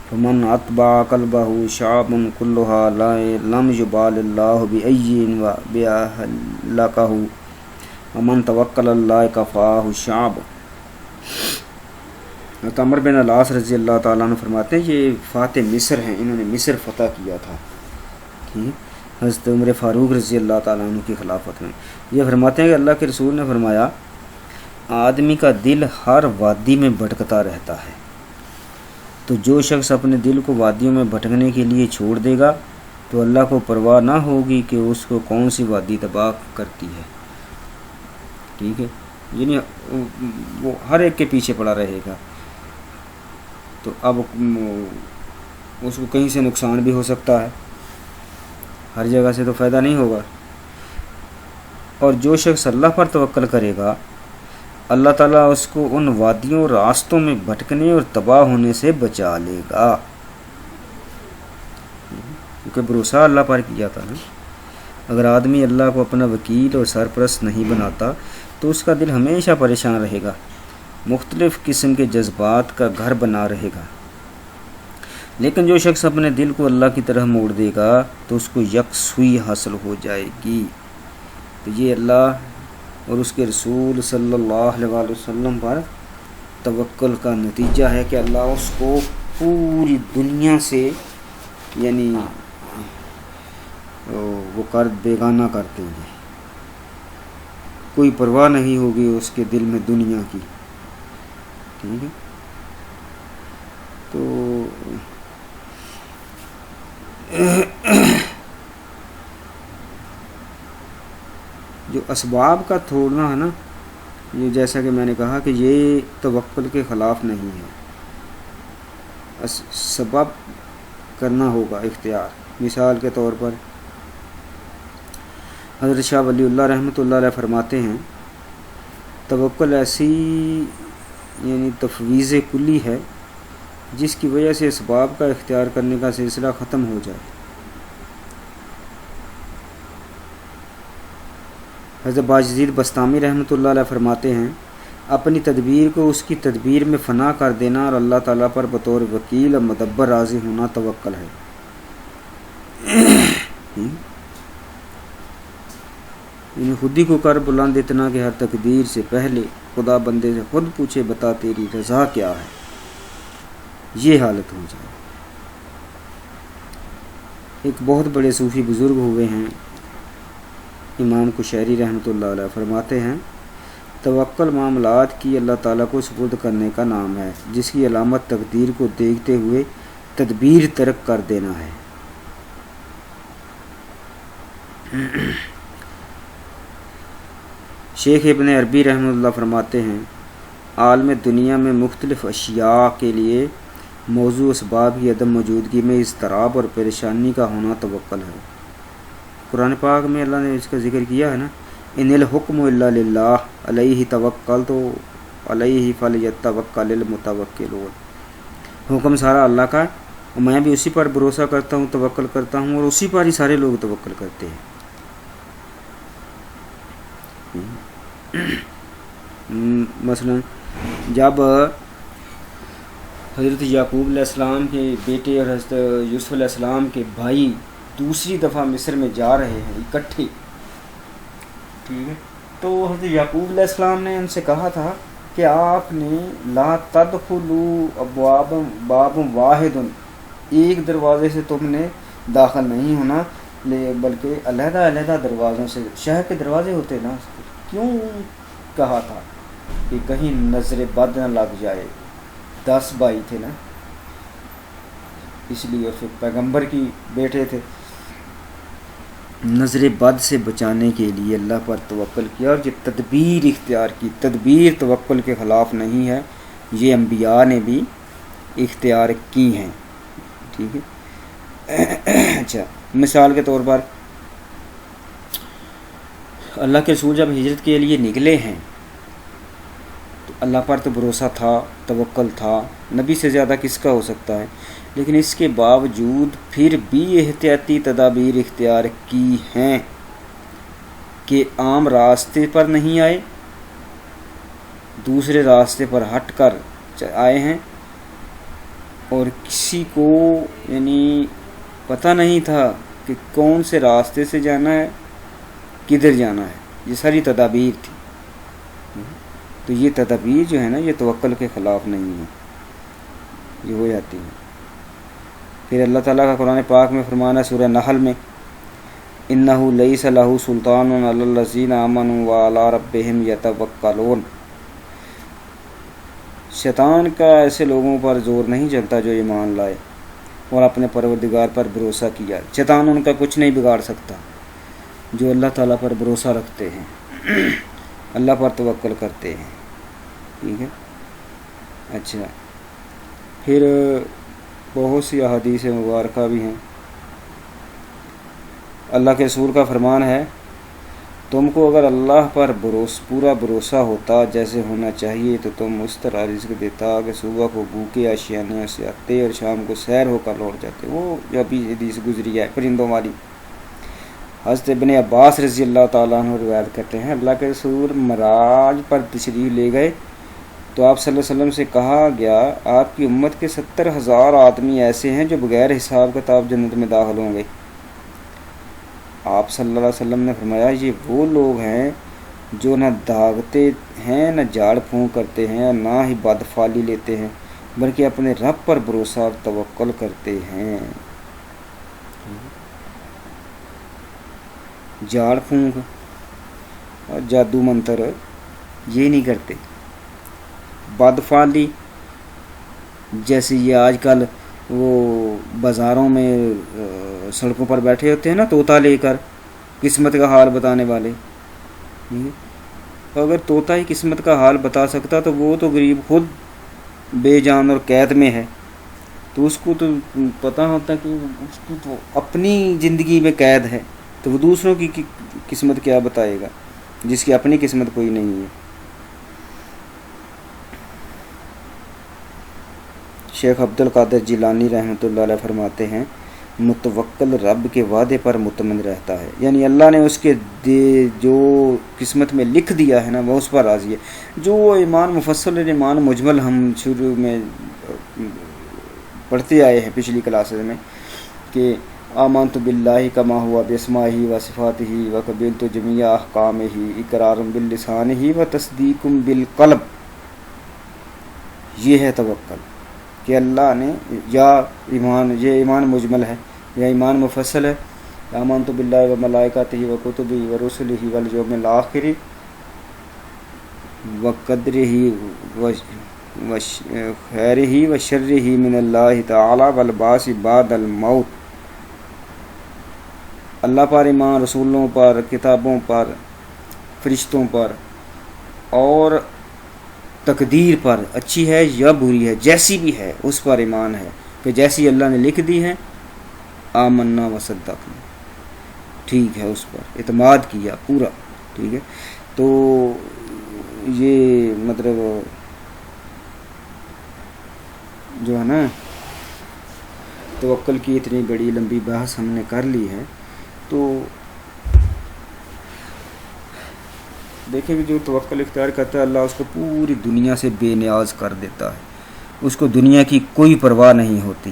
فمن اتبع قلبه شعب كلها لم يبال الله بأي وبأهلكه ومن توکل اللہ کفاہ الشعب. عمر بن العاص رضی اللہ تعالیٰ عنہ فرماتے ہیں یہ فاتح مصر ہیں، انہوں نے مصر فتح کیا تھا. ٹھیک، حضرت عمر فاروق رضی اللہ تعالیٰ عنہ کی خلافت میں. یہ فرماتے ہیں کہ اللہ کے رسول نے فرمایا آدمی کا دل ہر وادی میں بھٹکتا رہتا ہے، تو جو شخص اپنے دل کو وادیوں میں بھٹکنے کے لیے چھوڑ دے گا تو اللہ کو پرواہ نہ ہوگی کہ اس کو کون سی وادی تباہ کرتی ہے. ٹھیک ہے، یعنی وہ ہر ایک کے پیچھے پڑا رہے گا، تو اب اس کو کہیں سے نقصان بھی ہو سکتا ہے، ہر جگہ سے تو فائدہ نہیں ہوگا. اور جو شخص اللہ پر توکل کرے گا اللہ تعالیٰ اس کو ان وادیوں اور راستوں میں بھٹکنے اور تباہ ہونے سے بچا لے گا، کیونکہ بھروسہ اللہ پر کیا تھا نا. اگر آدمی اللہ کو اپنا وکیل اور سرپرست نہیں بناتا تو اس کا دل ہمیشہ پریشان رہے گا، مختلف قسم کے جذبات کا گھر بنا رہے گا. لیکن جو شخص اپنے دل کو اللہ کی طرح موڑ دے گا تو اس کو یکسوئی حاصل ہو جائے گی. تو یہ اللہ اور اس کے رسول صلی اللہ علیہ وسلم پر توکل کا نتیجہ ہے کہ اللہ اس کو پوری دنیا سے یعنی وہ کر بیگانہ کر دیں گے، کوئی پرواہ نہیں ہوگی اس کے دل میں دنیا کی. ٹھیک ہے، اسباب کا توڑنا ہے نا، یہ جیسا کہ میں نے کہا کہ یہ توکل کے خلاف نہیں ہے، سبب کرنا ہوگا اختیار۔ مثال کے طور پر حضرت شاہ ولی اللہ رحمۃ اللہ علیہ فرماتے ہیں توکل ایسی یعنی تفویض کلی ہے جس کی وجہ سے اسباب کا اختیار کرنے کا سلسلہ ختم ہو جائے۔ حضرت باجزید بستامی رحمۃ اللہ علیہ فرماتے ہیں اپنی تدبیر کو اس کی تدبیر میں فنا کر دینا اور اللہ تعالیٰ پر بطور وکیل اور مدبر راضی ہونا توکل ہے۔ یعنی خود ہی کو کر بلند اتنا کہ ہر تقدیر سے پہلے خدا بندے سے خود پوچھے بتا تیری رضا کیا ہے، یہ حالت ہو جائے۔ ایک بہت بڑے صوفی بزرگ ہوئے ہیں امام قشیری رحمۃ اللہ علیہ، فرماتے ہیں توکل معاملات کی اللہ تعالیٰ کو سپرد کرنے کا نام ہے، جس کی علامت تقدیر کو دیکھتے ہوئے تدبیر ترک کر دینا ہے۔ شیخ ابن عربی رحمۃ اللہ فرماتے ہیں عالم دنیا میں مختلف اشیاء کے لیے موضوع اسباب کی عدم موجودگی میں اضطراب اور پریشانی کا ہونا توکل ہے۔ قرآن پاک میں اللہ نے اس کا ذکر کیا ہے نا، ان الحکم الا للہ علیہ توکلت علیہ فلیتوکل المتوکلون، حکم سارا اللہ کا ہے اور میں بھی اسی پر بھروسہ کرتا ہوں، توکل کرتا ہوں، اور اسی پر ہی سارے لوگ توکل کرتے ہیں۔ مثلا جب حضرت یعقوب علیہ السلام کے بیٹے اور حضرت یوسف علیہ السلام کے بھائی دوسری دفعہ مصر میں جا رہے ہیں اکٹھے، ٹھیک ہے، تو حضرت یعقوب علیہ السلام نے ان سے کہا تھا کہ آپ نے لا تدخلوا ابواب باب واحد، ایک دروازے سے تم نے داخل نہیں ہونا، بلکہ علیحدہ علیحدہ دروازوں سے، شہر کے دروازے ہوتے نا، کیوں کہا تھا کہ کہیں نظر بد نہ لگ جائے، 10 بھائی تھے نا اس لیے، پھر پیغمبر کی بیٹے تھے، نظر بد سے بچانے کے لیے اللہ پر توکل کیا اور یہ تدبیر اختیار کی۔ تدبیر توکل کے خلاف نہیں ہے، یہ انبیاء نے بھی اختیار کی ہیں، ٹھیک ہے۔ اچھا، مثال کے طور پر اللہ کے رسول جب ہجرت کے لیے نکلے ہیں تو اللہ پر تو بھروسہ تھا، توکل تھا، نبی سے زیادہ کس کا ہو سکتا ہے، لیکن اس کے باوجود پھر بھی احتیاطی تدابیر اختیار کی ہیں کہ عام راستے پر نہیں آئے، دوسرے راستے پر ہٹ کر آئے ہیں، اور کسی کو یعنی پتہ نہیں تھا کہ کون سے راستے سے جانا ہے، کدھر جانا ہے، یہ ساری تدابیر تھی۔ تو یہ تدابیر جو ہے نا یہ توکل کے خلاف نہیں ہے، یہ ہو جاتی ہے۔ پھر اللہ تعالیٰ کا قرآن پاک میں فرمانا سورہ نحل میں اِنَّهُ لَيْسَ لَهُ سُلْطَانٌ عَلَى الَّذِينَ آمَنُوا وَعَلَىٰ رَبِّهِمْ يَتَوَكَّلُونَ، شیطان کا ایسے لوگوں پر زور نہیں چلتا جو ایمان لائے اور اپنے پروردگار پر بھروسہ کیا۔ شیطان ان کا کچھ نہیں بگاڑ سکتا جو اللہ تعالیٰ پر بھروسہ رکھتے ہیں، اللہ پر توکل کرتے ہیں، ٹھیک ہے۔ اچھا، پھر بہت سی احادیث مبارکہ بھی ہیں۔ اللہ کے رسول کا فرمان ہے تم کو اگر اللہ پر پورا بھروسہ ہوتا جیسے ہونا چاہیے تو تم اس طرح رزق دیتا کہ صبح کو بھوکے آشیانے سے آتے اور شام کو سیر ہو کر لوٹ جاتے۔ وہ جو ابھی حدیث گزری ہے پرندوں والی، حضرت ابن عباس رضی اللہ تعالیٰ عنہ روایت کرتے ہیں اللہ کے رسول معراج پر تشریف لے گئے تو آپ صلی اللہ علیہ وسلم سے کہا گیا آپ کی امت کے 70,000 آدمی ایسے ہیں جو بغیر حساب کتاب جنت میں داخل ہوں گے۔ آپ صلی اللہ علیہ وسلم نے فرمایا یہ وہ لوگ ہیں جو نہ داغتے ہیں، نہ جھاڑ پھونک کرتے ہیں، اور نہ ہی بدفعلی لیتے ہیں، بلکہ اپنے رب پر بھروسہ اور توکل کرتے ہیں۔ جھاڑ پھونک اور جادو منتر یہ نہیں کرتے، بدفعلی جیسے یہ آج کل وہ بازاروں میں سڑکوں پر بیٹھے ہوتے ہیں نا طوطا لے کر قسمت کا حال بتانے والے، اگر طوطا ہی قسمت کا حال بتا سکتا تو وہ تو غریب خود بے جان اور قید میں ہے، تو اس کو تو پتہ ہوتا کہ اس کی تو اپنی زندگی میں قید ہے، تو وہ دوسروں کی قسمت کیا بتائے گا جس کی اپنی قسمت کوئی نہیں ہے۔ شیخ عبد القادر جیلانی رحمۃ اللہ علیہ فرماتے ہیں متوکل رب کے وعدے پر مطمئن رہتا ہے، یعنی اللہ نے اس کے جو قسمت میں لکھ دیا ہے نا وہ اس پر راضی ہے۔ جو ایمان مفصل اور ایمان مجمل ہم شروع میں پڑھتے آئے ہیں پچھلی کلاسز میں کہ آمنت باللہ کما ہوا باسمائہ و صفاتہ و قبلت جمیع احکامہ اقرار باللسان و تصدیق بالقلب، یہ ہے توکل کہ اللہ نے یا ایمان، یہ ایمان مجمل ہے یا ایمان مفصل ہے، آمنت باللہ و ملائکتہ و کتبہ و رسلہ والیوم الآخر و قدرہ و خیرہ و شرہ من اللہ تعالی والبعث بعد الموت، اللہ پر ایمان، رسولوں پر، کتابوں پر، فرشتوں پر اور تقدیر پر، اچھی ہے یا بری ہے جیسی بھی ہے اس پر ایمان ہے کہ جیسی اللہ نے لکھ دی ہے، آمنا و صدقنا، ٹھیک ہے، اس پر اعتماد کیا پورا، ٹھیک ہے۔ تو یہ مطلب جو ہے نا توکل کی اتنی بڑی لمبی بحث ہم نے کر لی ہے، تو دیکھیں کہ جو توکل اختیار کرتا ہے اللہ اس کو پوری دنیا سے بے نیاز کر دیتا ہے، اس کو دنیا کی کوئی پرواہ نہیں ہوتی،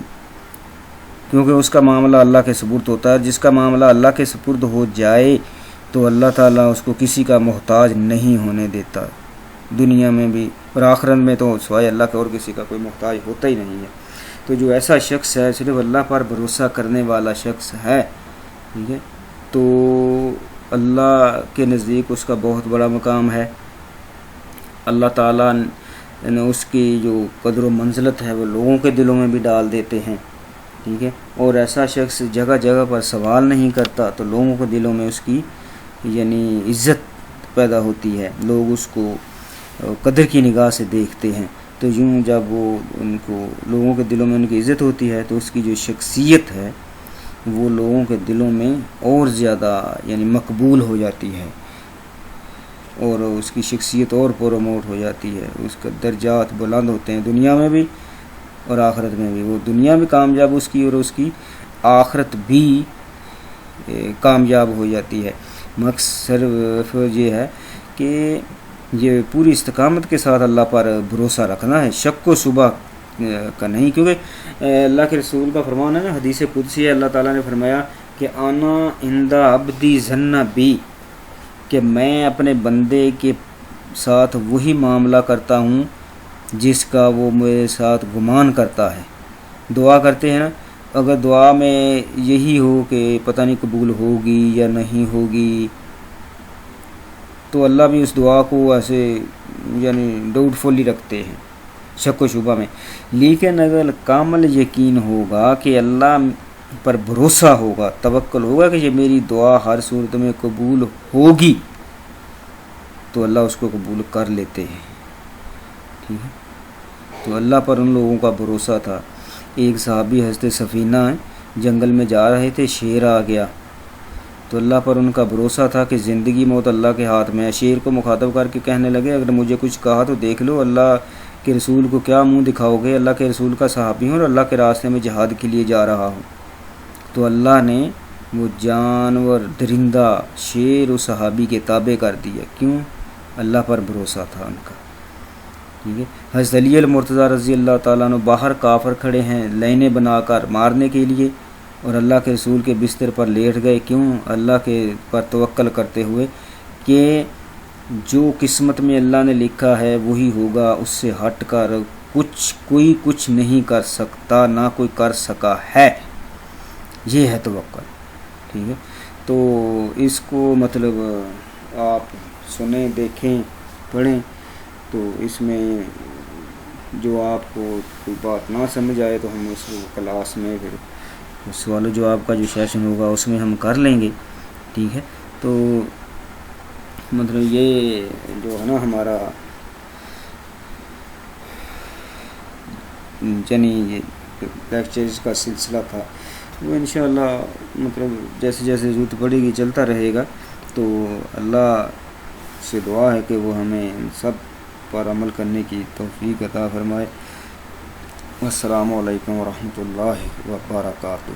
کیونکہ اس کا معاملہ اللہ کے سپرد ہوتا ہے۔ جس کا معاملہ اللہ کے سپرد ہو جائے تو اللہ تعالیٰ اس کو کسی کا محتاج نہیں ہونے دیتا، دنیا میں بھی اور آخرت میں تو سوائے اللہ کے اور کسی کا کوئی محتاج ہوتا ہی نہیں ہے۔ تو جو ایسا شخص ہے صرف اللہ پر بھروسہ کرنے والا شخص ہے، ٹھیک ہے، تو اللہ کے نزدیک اس کا بہت بڑا مقام ہے، اللہ تعالیٰ نے اس کی جو قدر و منزلت ہے وہ لوگوں کے دلوں میں بھی ڈال دیتے ہیں، ٹھیک ہے، اور ایسا شخص جگہ جگہ پر سوال نہیں کرتا تو لوگوں کے دلوں میں اس کی یعنی عزت پیدا ہوتی ہے، لوگ اس کو قدر کی نگاہ سے دیکھتے ہیں، تو یوں جب وہ ان کو لوگوں کے دلوں میں ان کی عزت ہوتی ہے تو اس کی جو شخصیت ہے وہ لوگوں کے دلوں میں اور زیادہ یعنی مقبول ہو جاتی ہے، اور اس کی شخصیت اور پروموٹ ہو جاتی ہے، اس کے درجات بلند ہوتے ہیں دنیا میں بھی اور آخرت میں بھی، وہ دنیا بھی کامیاب اس کی اور اس کی آخرت بھی کامیاب ہو جاتی ہے۔ مقصد صرف یہ ہے کہ یہ پوری استقامت کے ساتھ اللہ پر بھروسہ رکھنا ہے، شک و شبہ کا نہیں، کیونکہ اللہ کے رسول کا فرمان ہے نا، حدیث قدسی ہے، اللہ تعالیٰ نے فرمایا کہ انا عند عبدی ظن بی، کہ میں اپنے بندے کے ساتھ وہی معاملہ کرتا ہوں جس کا وہ میرے ساتھ گمان کرتا ہے۔ دعا کرتے ہیں نا، اگر دعا میں یہی ہو کہ پتہ نہیں قبول ہوگی یا نہیں ہوگی تو اللہ بھی اس دعا کو ایسے یعنی ڈاؤٹ فل ہی رکھتے ہیں، شک و شبہ میں۔ لیکن اگر کامل یقین ہوگا کہ اللہ پر بھروسہ ہوگا، توکل ہوگا کہ یہ میری دعا ہر صورت میں قبول ہوگی، تو اللہ اس کو قبول کر لیتے ہیں، ٹھیک ہے۔ تو اللہ پر ان لوگوں کا بھروسہ تھا۔ ایک صحابی حضرت سفینہ جنگل میں جا رہے تھے، شیر آ گیا تو اللہ پر ان کا بھروسہ تھا کہ زندگی موت اللہ کے ہاتھ میں ہے۔ شیر کو مخاطب کر کے کہنے لگے اگر مجھے کچھ کہا تو دیکھ لو، اللہ کے رسول کو کیا منہ دکھاؤ گے، اللہ کے رسول کا صحابی ہوں اور اللہ کے راستے میں جہاد کے لیے جا رہا ہوں۔ تو اللہ نے وہ جانور درندہ شیر اس صحابی کے تابع کر دیا، کیوں؟ اللہ پر بھروسہ تھا ان کا، ٹھیک ہے۔ حضرت علی المرتضیٰ رضی اللہ تعالیٰ عنہ باہر کافر کھڑے ہیں لائنیں بنا کر مارنے کے لیے، اور اللہ کے رسول کے بستر پر لیٹ گئے، کیوں؟ اللہ کے پر توکل کرتے ہوئے کہ جو قسمت میں اللہ نے لکھا ہے وہی ہوگا، اس سے ہٹ کر کوئی کچھ نہیں کر سکتا، نہ کوئی کر سکا ہے، یہ ہے توکل، ٹھیک ہے۔ تو اس کو مطلب آپ سنیں، دیکھیں، پڑھیں، تو اس میں جو آپ کو کوئی بات نہ سمجھ آئے تو ہم اس کلاس میں پھر سوال و جواب کا جو سیشن ہوگا اس میں ہم کر لیں گے، ٹھیک ہے۔ تو مطلب یہ جو ہے نا ہمارا یعنی یہ لیکچرز کا سلسلہ تھا وہ انشاءاللہ مطلب جیسے جیسے ضرورت پڑے گی چلتا رہے گا. تو اللہ سے دعا ہے کہ وہ ہمیں ان سب پر عمل کرنے کی توفیق عطا فرمائے. السلام علیکم ورحمۃ اللہ وبرکاتہ.